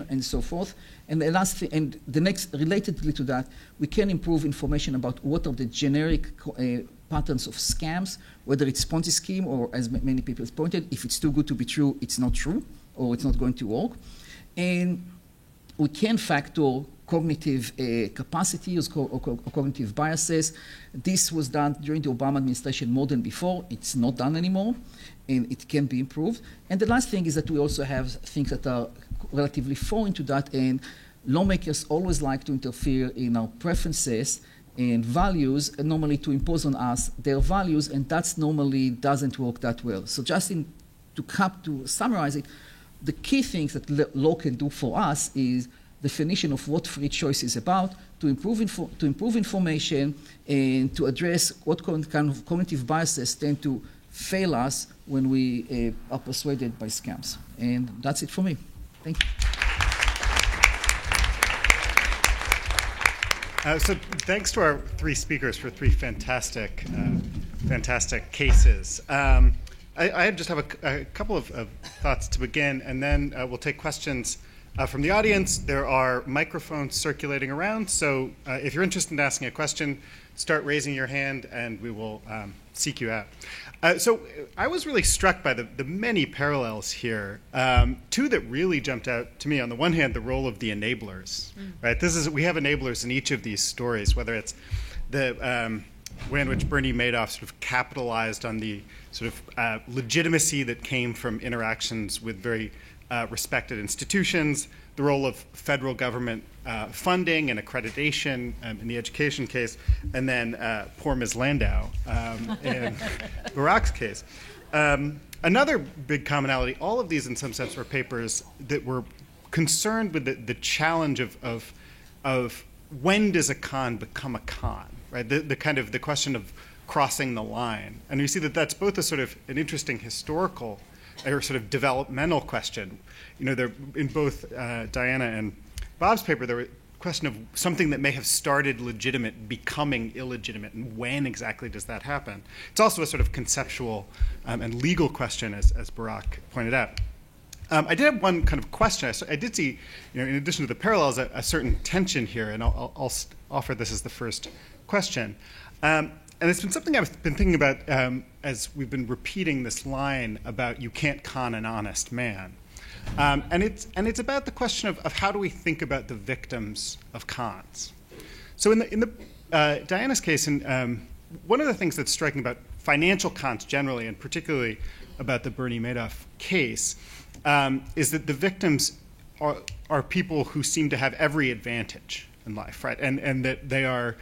and so forth. And the last thing, and the next, relatedly to that, we can improve information about what are the generic patterns of scams, whether it's Ponzi scheme or, as many people have pointed, if it's too good to be true, it's not true, or it's not going to work. And we can factor cognitive capacities or cognitive biases. This was done during the Obama administration more than before. It's not done anymore, and it can be improved. And the last thing is that we also have things that are relatively foreign to that, and lawmakers always like to interfere in our preferences and values, and normally to impose on us their values, and that normally doesn't work that well. So just to summarize it, the key things that law can do for us is definition of what free choice is about, to improve information, and to address what kind of cognitive biases tend to fail us when we are persuaded by scams. And that's it for me. Thank you. So thanks to our 3 speakers for 3 fantastic cases. I just have a couple of thoughts to begin, and then we'll take questions from the audience. There are microphones circulating around, so if you're interested in asking a question, start raising your hand, and we will seek you out. So I was really struck by the many parallels here. 2 that really jumped out to me. On the one hand, the role of the enablers. Right? We have enablers in each of these stories, whether it's the way in which Bernie Madoff sort of capitalized on the sort of legitimacy that came from interactions with very respected institutions, the role of federal government funding and accreditation in the education case, and then poor Ms. Landau in Barack's case. Another big commonality, all of these in some sense were papers that were concerned with the challenge of when does a con become a con, right? The question of crossing the line. And we see that that's both a sort of an interesting historical or sort of developmental question. You know, there in both Diana and Bob's paper, there was a question of something that may have started legitimate becoming illegitimate, and when exactly does that happen? It's also a sort of conceptual and legal question, as Barak pointed out. I did have one kind of question. I did see, you know, in addition to the parallels, a certain tension here, and I'll offer this as the first question. And it's been something I've been thinking about as we've been repeating this line about you can't con an honest man. And it's about the question of how do we think about the victims of cons. So in the Diana's case, and one of the things that's striking about financial cons generally, and particularly about the Bernie Madoff case, is that the victims are people who seem to have every advantage in life, right? And that they are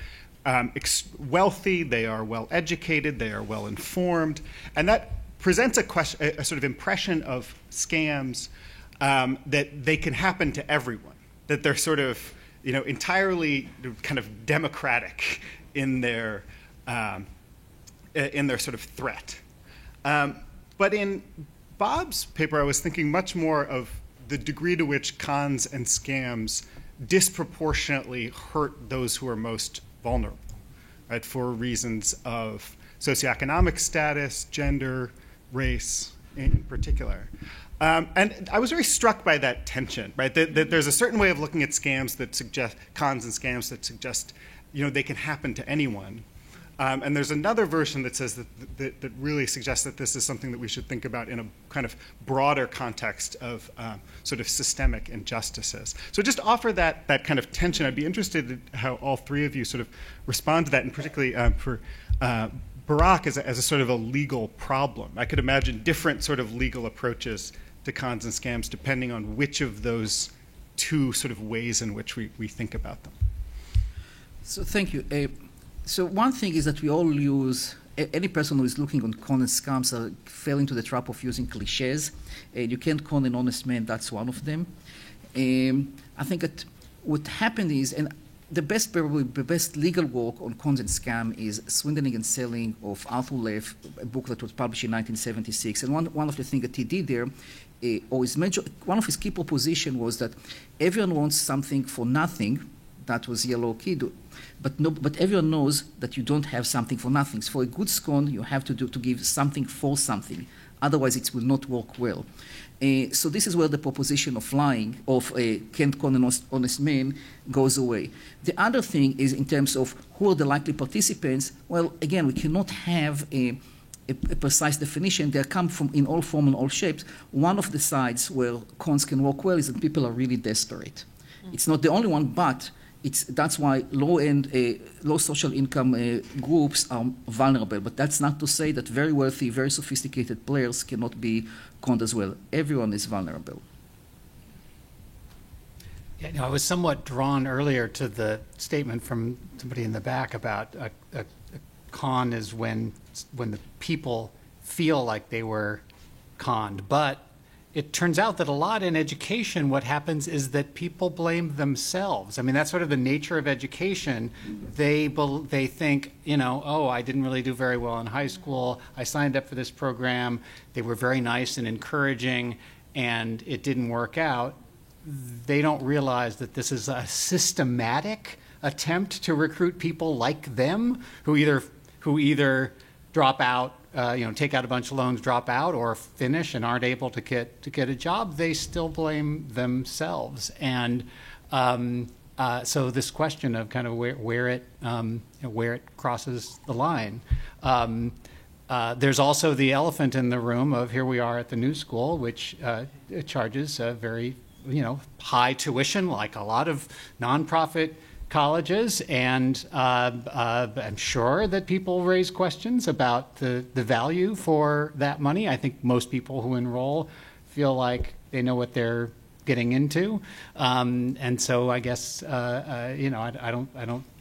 wealthy, they are well educated, they are well informed, and that presents a sort of impression of scams that they can happen to everyone, that they're sort of, you know, entirely kind of democratic in their sort of threat. But in Bob's paper, I was thinking much more of the degree to which cons and scams disproportionately hurt those who are most vulnerable, right, for reasons of socioeconomic status, gender, race in particular. And I was very struck by that tension, right, that there's a certain way of looking at scams that suggest, cons and scams that suggest, you know, they can happen to anyone. And there's another version that says that really suggests that this is something that we should think about in a kind of broader context of sort of systemic injustices. So just offer that kind of tension. I'd be interested in how all three of you sort of respond to that, and particularly for Barak as a sort of a legal problem. I could imagine different sort of legal approaches to cons and scams depending on which of those two sort of ways in which we think about them. So thank you. So one thing is that we all use, any person who is looking on con and scams are falling to the trap of using cliches. You can't con an honest man, that's one of them. I think that what happened is, and probably the best legal work on cons and scam is Swindling and Selling of Arthur Leff, a book that was published in 1976. And one of the things that he did there, one of his key propositions was that everyone wants something for nothing. That was Yellow Kid. But everyone knows that you don't have something for nothing. So for a good scone, you have to give something for something. Otherwise, it will not work well. So this is where the proposition of lying, of can't con an honest man, goes away. The other thing is in terms of who are the likely participants. Well, again, we cannot have a precise definition. They come from in all forms and all shapes. One of the sides where cons can work well is that people are really desperate. It's not the only one, but that's why low social income groups are vulnerable. But that's not to say that very wealthy, very sophisticated players cannot be conned as well. Everyone is vulnerable. Yeah, I was somewhat drawn earlier to the statement from somebody in the back about a con is when the people feel like they were conned. But it turns out that a lot in education, what happens is that people blame themselves. I mean, that's sort of the nature of education. They think, you know, oh, I didn't really do very well in high school. I signed up for this program. They were very nice and encouraging, and it didn't work out. They don't realize that this is a systematic attempt to recruit people like them who either drop out, take out a bunch of loans, drop out, or finish and aren't able to get a job. They still blame themselves, and so this question of kind of where it crosses the line. There's also the elephant in the room of here we are at the New School, which charges a very high tuition, like a lot of nonprofit colleges, and I'm sure that people raise questions about the value for that money. I think most people who enroll feel like they know what they're getting into, and so I guess I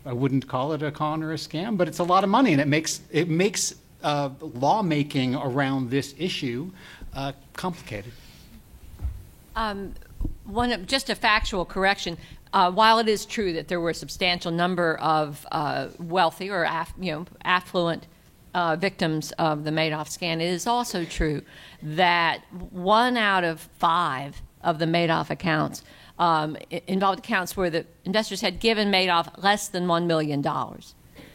wouldn't call it a con or a scam, but it's a lot of money, and it makes lawmaking around this issue complicated. Just a factual correction. While it is true that there were a substantial number of wealthy or affluent victims of the Madoff scam, it is also true that 1 out of 5 of the Madoff accounts involved accounts where the investors had given Madoff less than $1 million.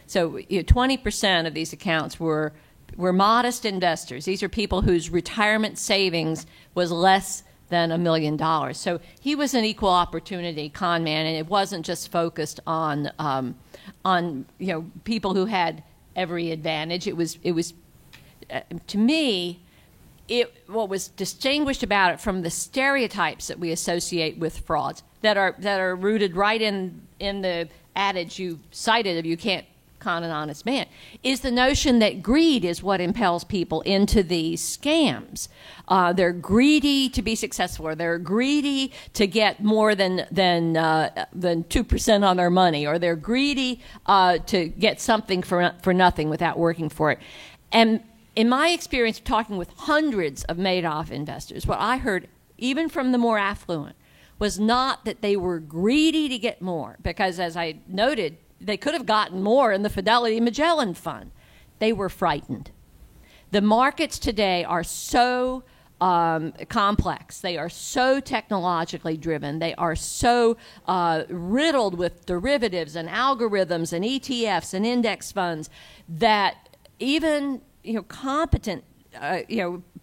So 20% of these accounts were modest investors. These are people whose retirement savings was less than $1 million. So he was an equal opportunity con man, and it wasn't just focused on people who had every advantage. It was to me, what was distinguished about it from the stereotypes that we associate with frauds that are rooted right in the adage you cited of you can't con an honest man, is the notion that greed is what impels people into these scams. They're greedy to be successful, or they're greedy to get more than 2% on their money, or they're greedy to get something for nothing without working for it. And in my experience of talking with hundreds of Madoff investors, what I heard, even from the more affluent, was not that they were greedy to get more, because as I noted, they could have gotten more in the Fidelity Magellan Fund. They were frightened. The markets today are so complex. They are so technologically driven. They are so riddled with derivatives and algorithms and ETFs and index funds that even competent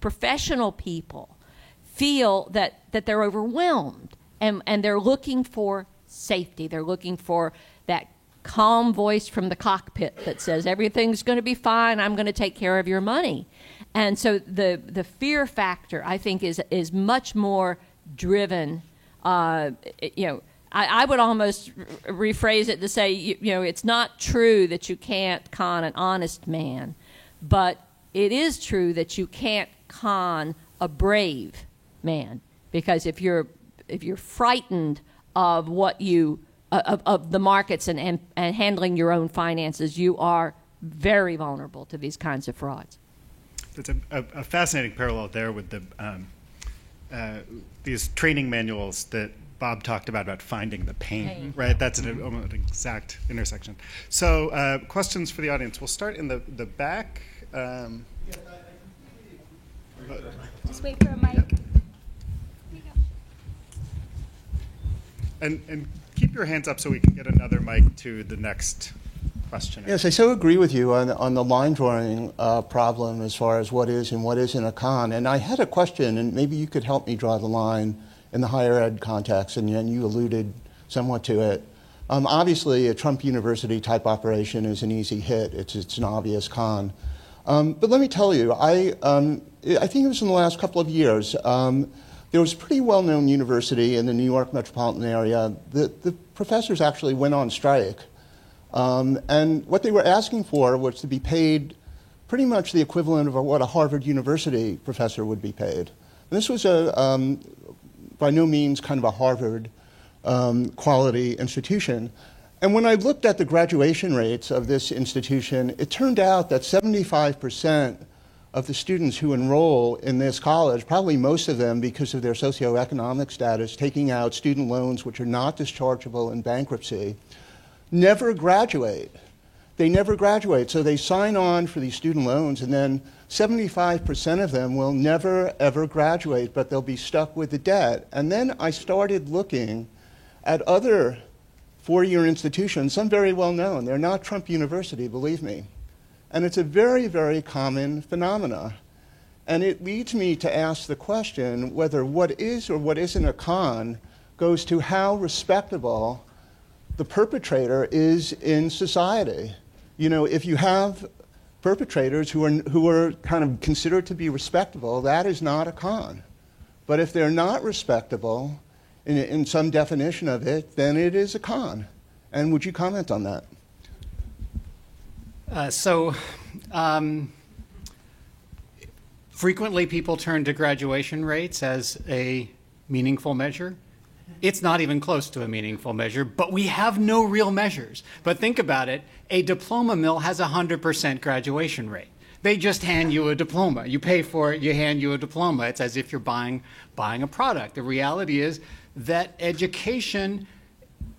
professional people feel that they're overwhelmed, and they're looking for safety. They're looking for that calm voice from the cockpit that says everything's going to be fine. I'm going to take care of your money. And so the fear factor, I think, is much more driven. I would almost rephrase it to say, it's not true that you can't con an honest man, but it is true that you can't con a brave man, because if you're frightened of what you of the markets and handling your own finances, you are very vulnerable to these kinds of frauds. It's a fascinating parallel there with the these training manuals that Bob talked about finding the pain, right? That's an exact intersection. So questions for the audience. We'll start in the back. Just wait for a mic. And keep your hands up so we can get another mic to the next question. Yes, I so agree with you on the line drawing problem as far as what is and what isn't a con. And I had a question, and maybe you could help me draw the line in the higher ed context, and you alluded somewhat to it. Obviously, a Trump University type operation is an easy hit. It's an obvious con. But let me tell you, I think it was in the last couple of years, there was a pretty well-known university in the New York metropolitan area. The professors actually went on strike. And what they were asking for was to be paid pretty much the equivalent of what a Harvard University professor would be paid. And this was by no means kind of a Harvard quality institution. And when I looked at the graduation rates of this institution, it turned out that 75% of the students who enroll in this college, probably most of them because of their socioeconomic status, taking out student loans which are not dischargeable in bankruptcy, never graduate. They never graduate. So they sign on for these student loans, and then 75% of them will never, ever graduate, but they'll be stuck with the debt. And then I started looking at other four-year institutions, some very well known. They're not Trump University, believe me. And it's a very, very common phenomena. And it leads me to ask the question whether what is or what isn't a con goes to how respectable the perpetrator is in society. You know, if you have perpetrators who are kind of considered to be respectable, that is not a con. But if they're not respectable in some definition of it, then it is a con. And would you comment on that? Frequently people turn to graduation rates as a meaningful measure. It's not even close to a meaningful measure, but we have no real measures. But think about it, a diploma mill has a 100% graduation rate. They just hand you a diploma. You pay for it, you hand you a diploma. It's as if you're buying a product. The reality is that education,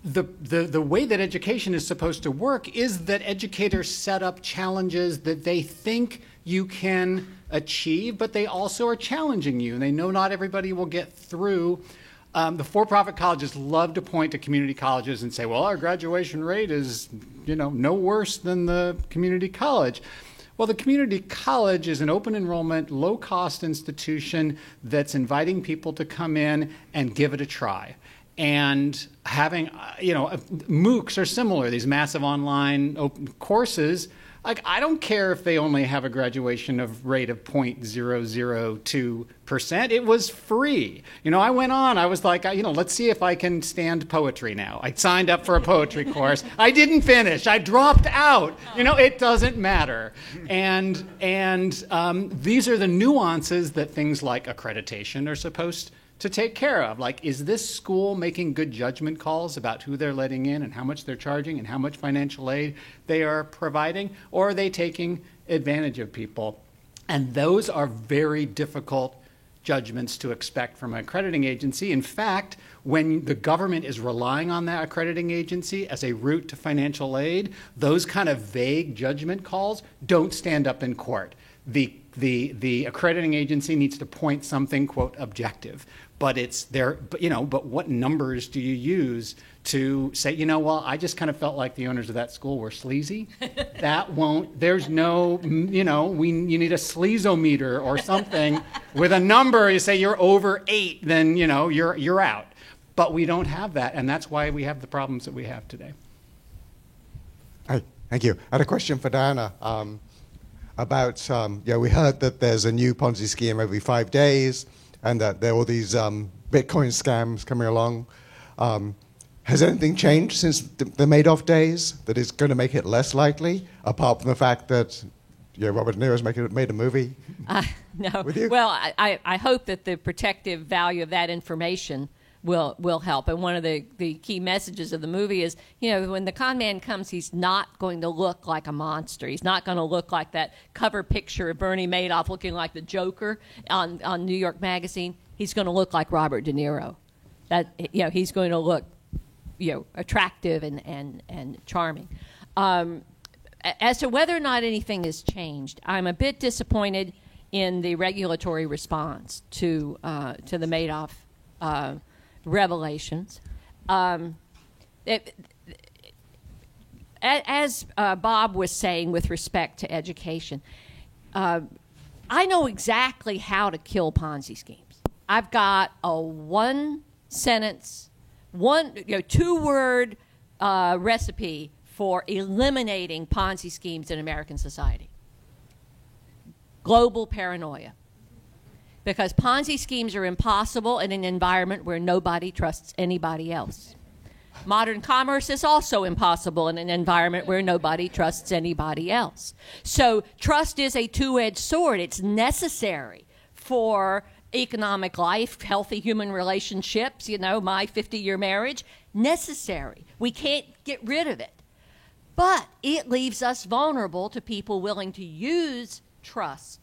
the way that education is supposed to work is that educators set up challenges that they think you can achieve, but they also are challenging you. And they know not everybody will get through. The for-profit colleges love to point to community colleges and say, well, our graduation rate is, no worse than the community college. Well, the community college is an open enrollment, low-cost institution that's inviting people to come in and give it a try. And having, MOOCs are similar, these massive online open courses. Like, I don't care if they only have a graduation rate of 0.002%. It was free. I went on. I was like, let's see if I can stand poetry now. I signed up for a poetry course. I didn't finish. I dropped out. It doesn't matter. And these are the nuances that things like accreditation are supposed to take care of. Like, is this school making good judgment calls about who they're letting in and how much they're charging and how much financial aid they are providing? Or are they taking advantage of people? And those are very difficult judgments to expect from an accrediting agency. In fact, when the government is relying on that accrediting agency as a route to financial aid, those kind of vague judgment calls don't stand up in court. The accrediting agency needs to point something, quote, objective. But it's there, but what numbers do you use to say, I just kind of felt like the owners of that school were sleazy? That won't, there's no, you need a sleazometer or something with a number. You say you're over 8, then, you're out. But we don't have that, and that's why we have the problems that we have today. Hi, thank you. I had a question for Diana. About, we heard that there's a new Ponzi scheme every 5 days and that there are all these Bitcoin scams coming along. Has anything changed since the Madoff days that is going to make it less likely, apart from the fact that Robert De Niro's made a movie? No. With you? Well, I hope that the protective value of that information will help. And one of the key messages of the movie is, when the con man comes, he's not going to look like a monster. He's not going to look like that cover picture of Bernie Madoff looking like the Joker on New York Magazine. He's going to look like Robert De Niro. He's going to look, attractive and charming. As to whether or not anything has changed, I'm a bit disappointed in the regulatory response to the Madoff revelations. As Bob was saying with respect to education, I know exactly how to kill Ponzi schemes. I've got a one-sentence, 2-word recipe for eliminating Ponzi schemes in American society. Global paranoia. Because Ponzi schemes are impossible in an environment where nobody trusts anybody else. Modern commerce is also impossible in an environment where nobody trusts anybody else. So trust is a two-edged sword. It's necessary for economic life, healthy human relationships, my 50-year marriage, necessary. We can't get rid of it. But it leaves us vulnerable to people willing to use trust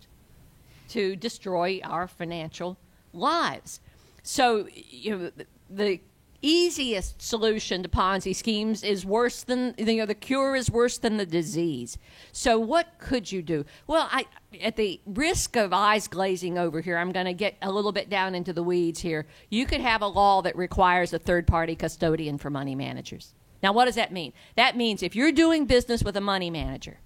to destroy our financial lives. So, the easiest solution to Ponzi schemes is worse than, the cure is worse than the disease. So what could you do? Well, at the risk of eyes glazing over here, I'm going to get a little bit down into the weeds here. You could have a law that requires a third-party custodian for money managers. Now, what does that mean? That means if you're doing business with a money manager,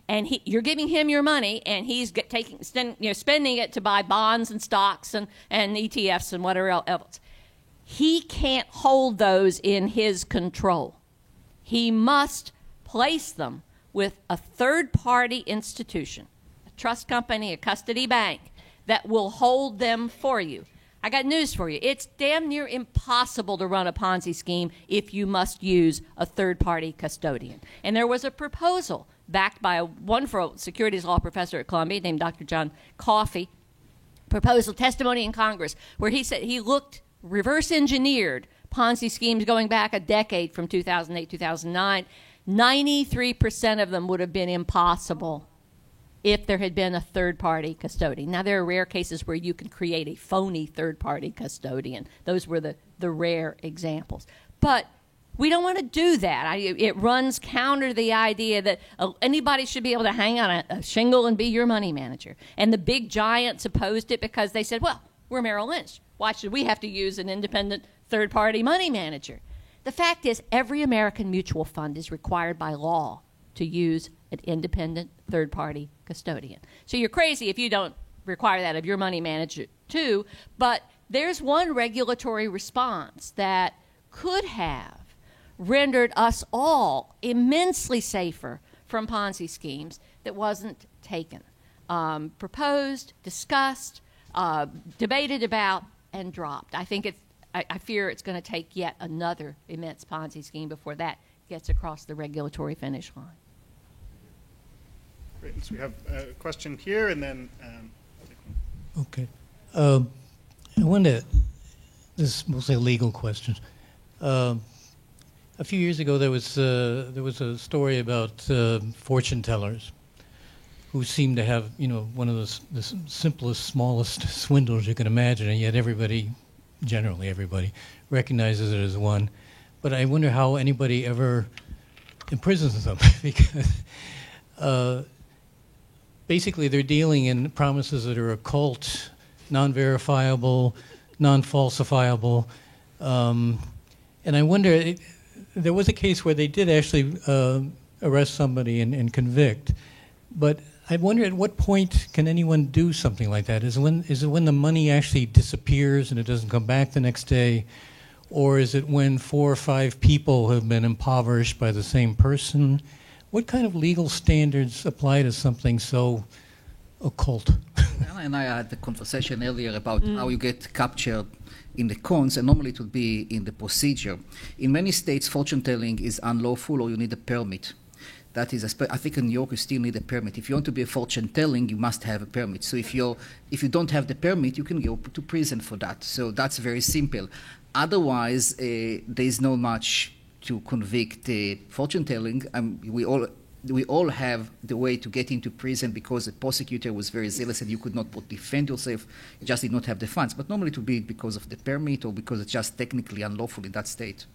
and you're giving him your money, and he's spending it to buy bonds and stocks and ETFs and whatever else, he can't hold those in his control. He must place them with a third-party institution, a trust company, a custody bank, that will hold them for you. I got news for you. It's damn near impossible to run a Ponzi scheme if you must use a third-party custodian. And there was a proposal backed by a wonderful securities law professor at Columbia named Dr. John Coffey, proposal testimony in Congress, where he said he reverse-engineered Ponzi schemes going back a decade from 2008, 2009. 93% of them would have been impossible if there had been a third-party custodian. Now, there are rare cases where you can create a phony third-party custodian. Those were the rare examples. But we don't want to do that. It runs counter to the idea that anybody should be able to hang on a shingle and be your money manager. And the big giants opposed it because they said, well, we're Merrill Lynch. Why should we have to use an independent third-party money manager? The fact is, every American mutual fund is required by law to use an independent third-party custodian. So you're crazy if you don't require that of your money manager too, but there's one regulatory response that could have rendered us all immensely safer from Ponzi schemes that wasn't taken. Proposed, discussed, debated about, and dropped. I fear it's going to take yet another immense Ponzi scheme before that gets across the regulatory finish line. Great. So we have a question here, and then I'll take one. Okay. I wonder, this is mostly a legal question. A few years ago, there was a story about fortune tellers who seemed to have, one of the simplest, smallest swindles you can imagine, and yet generally everybody, recognizes it as one. But I wonder how anybody ever imprisons them, because basically they're dealing in promises that are occult, non-verifiable, non-falsifiable, and I wonder, there was a case where they did actually arrest somebody and convict, but I wonder at what point can anyone do something like that? Is it when the money actually disappears and it doesn't come back the next day? Or is it when 4 or 5 people have been impoverished by the same person? What kind of legal standards apply to something so occult? Anna and I had the conversation earlier about how you get captured in the cons, and normally it would be in the procedure. In many states, fortune telling is unlawful or you need a permit. That is, I think in New York you still need a permit. If you want to be a fortune telling, you must have a permit. So if you don't have the permit, you can go to prison for that. So that's very simple. Otherwise, there is not much to convict fortune telling. We all have the way to get into prison because the prosecutor was very zealous and you could not defend yourself. You just did not have the funds. But normally it would be because of the permit or because it's just technically unlawful in that state.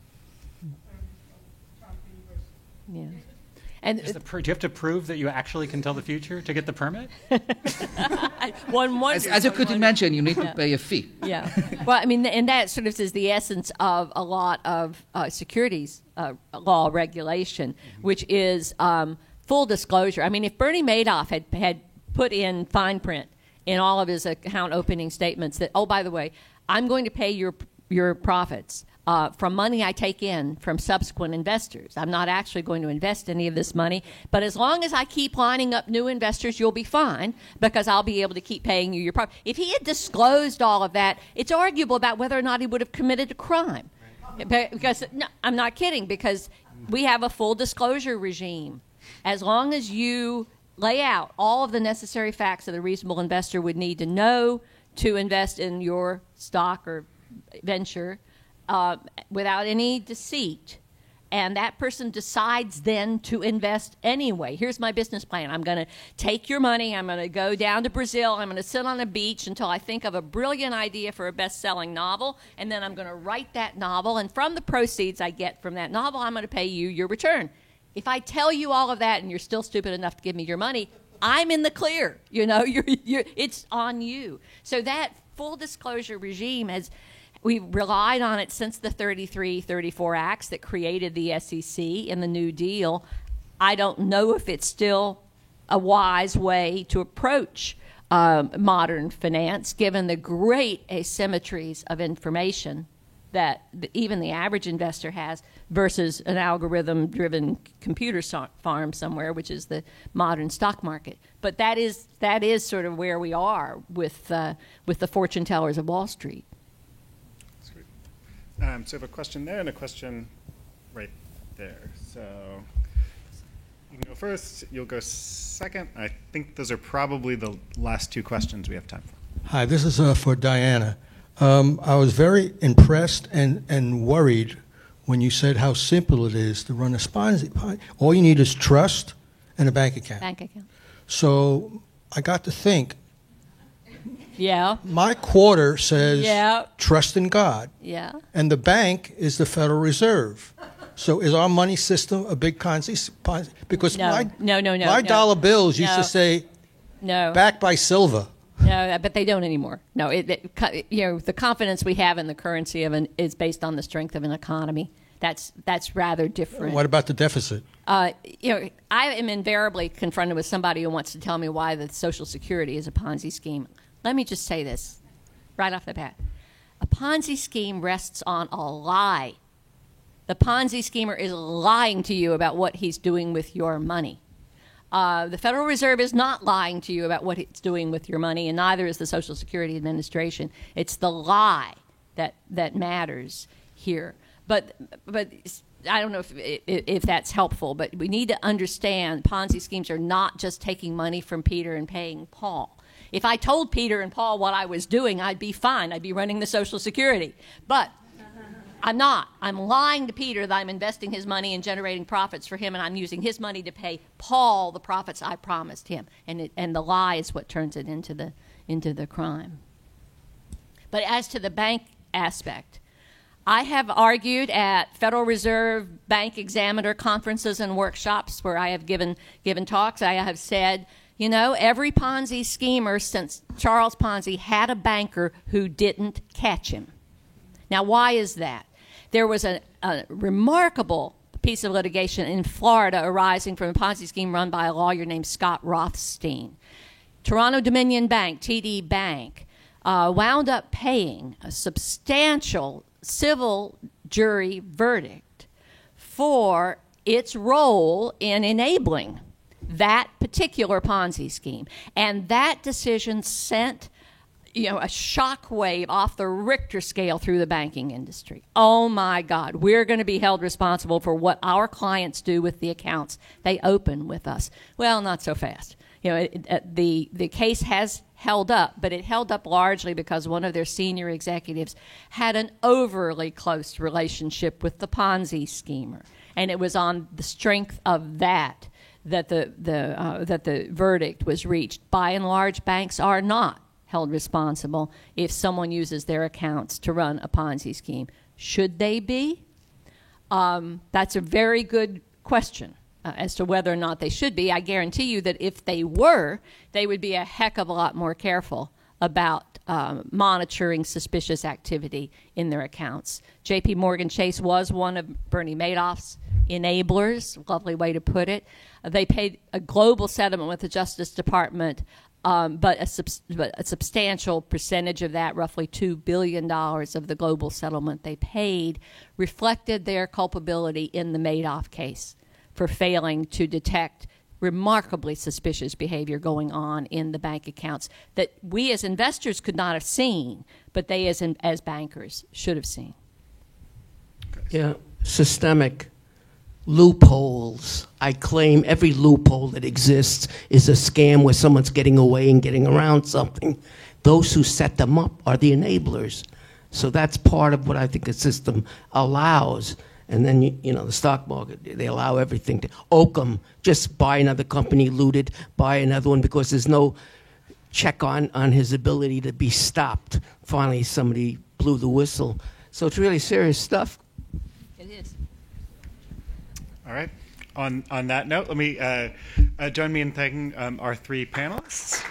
Yeah. And do you have to prove that you actually can tell the future to get the permit? As you could imagine, you need to pay a fee. Yeah. Well, I mean, and that sort of is the essence of a lot of securities law regulation, which is full disclosure. I mean, if Bernie Madoff had put in fine print in all of his account opening statements that, oh, by the way, I'm going to pay your profits from money I take in from subsequent investors. I'm not actually going to invest any of this money, but as long as I keep lining up new investors, you'll be fine because I'll be able to keep paying you your profit. If he had disclosed all of that, it's arguable about whether or not he would have committed a crime. Because, no, I'm not kidding, because we have a full disclosure regime. As long as you lay out all of the necessary facts that a reasonable investor would need to know to invest in your stock or venture, without any deceit, and that person decides then to invest anyway. Here's my business plan. I'm going to take your money. I'm going to go down to Brazil. I'm going to sit on a beach until I think of a brilliant idea for a best-selling novel, and then I'm going to write that novel, and from the proceeds I get from that novel, I'm going to pay you your return. If I tell you all of that and you're still stupid enough to give me your money, I'm in the clear. It's on you. So that full disclosure regime we've relied on it since the 34 Acts that created the SEC and the New Deal. I don't know if it's still a wise way to approach modern finance, given the great asymmetries of information that even the average investor has versus an algorithm-driven computer farm somewhere, which is the modern stock market. But that is sort of where we are with the fortune tellers of Wall Street. So I have a question there and a question right there. So you can go first, you'll go second. I think those are probably the last 2 questions we have time for. Hi, this is for Diana. I was very impressed and worried when you said how simple it is to run a Ponzi. All you need is trust and a bank account. Bank account. So I got to think. Yeah. My quarter says Yeah. trust in God. Yeah. And the bank is the Federal Reserve. So is our money system a big Ponzi? Because No. my No. dollar bills used No. to say No. backed by silver. No, but they don't anymore. No, the confidence we have in the currency is based on the strength of an economy. That's rather different. What about the deficit? I am invariably confronted with somebody who wants to tell me why the Social Security is a Ponzi scheme. Let me just say this right off the bat. A Ponzi scheme rests on a lie. The Ponzi schemer is lying to you about what he's doing with your money. The Federal Reserve is not lying to you about what it's doing with your money, and neither is the Social Security Administration. It's the lie that matters here. But I don't know if that's helpful, but we need to understand Ponzi schemes are not just taking money from Peter and paying Paul. If I told Peter and Paul what I was doing, I'd be fine. I'd be running the Social Security. But I'm not. I'm lying to Peter that I'm investing his money and generating profits for him, and I'm using his money to pay Paul the profits I promised him. And the lie is what turns it into the crime. But as to the bank aspect, I have argued at Federal Reserve Bank Examiner conferences and workshops where I have given talks. I have said, every Ponzi schemer since Charles Ponzi had a banker who didn't catch him. Now, why is that? There was a remarkable piece of litigation in Florida arising from a Ponzi scheme run by a lawyer named Scott Rothstein. Toronto Dominion Bank, TD Bank, wound up paying a substantial civil jury verdict for its role in enabling that particular Ponzi scheme. And that decision sent a shock wave off the Richter scale through the banking industry. Oh, my God. We're going to be held responsible for what our clients do with the accounts they open with us. Well, not so fast. The case has held up, but it held up largely because one of their senior executives had an overly close relationship with the Ponzi schemer. And it was on the strength of that the verdict was reached. By and large, banks are not held responsible if someone uses their accounts to run a Ponzi scheme. Should they be? That's a very good question as to whether or not they should be. I guarantee you that if they were, they would be a heck of a lot more careful about monitoring suspicious activity in their accounts. J.P. Morgan Chase was one of Bernie Madoff's enablers, lovely way to put it. They paid a global settlement with the Justice Department, but a substantial percentage of that, roughly $2 billion of the global settlement they paid, reflected their culpability in the Madoff case for failing to detect remarkably suspicious behavior going on in the bank accounts that we as investors could not have seen, but they as bankers should have seen. Yeah, systemic loopholes. I claim every loophole that exists is a scam where someone's getting away and getting around something. Those who set them up are the enablers. So that's part of what I think the system allows. And then, the stock market, they allow everything to. Occam, just buy another company, looted, buy another one because there's no check on his ability to be stopped. Finally, somebody blew the whistle. So it's really serious stuff. It is. All right. On that note, let me join me in thanking our three panelists.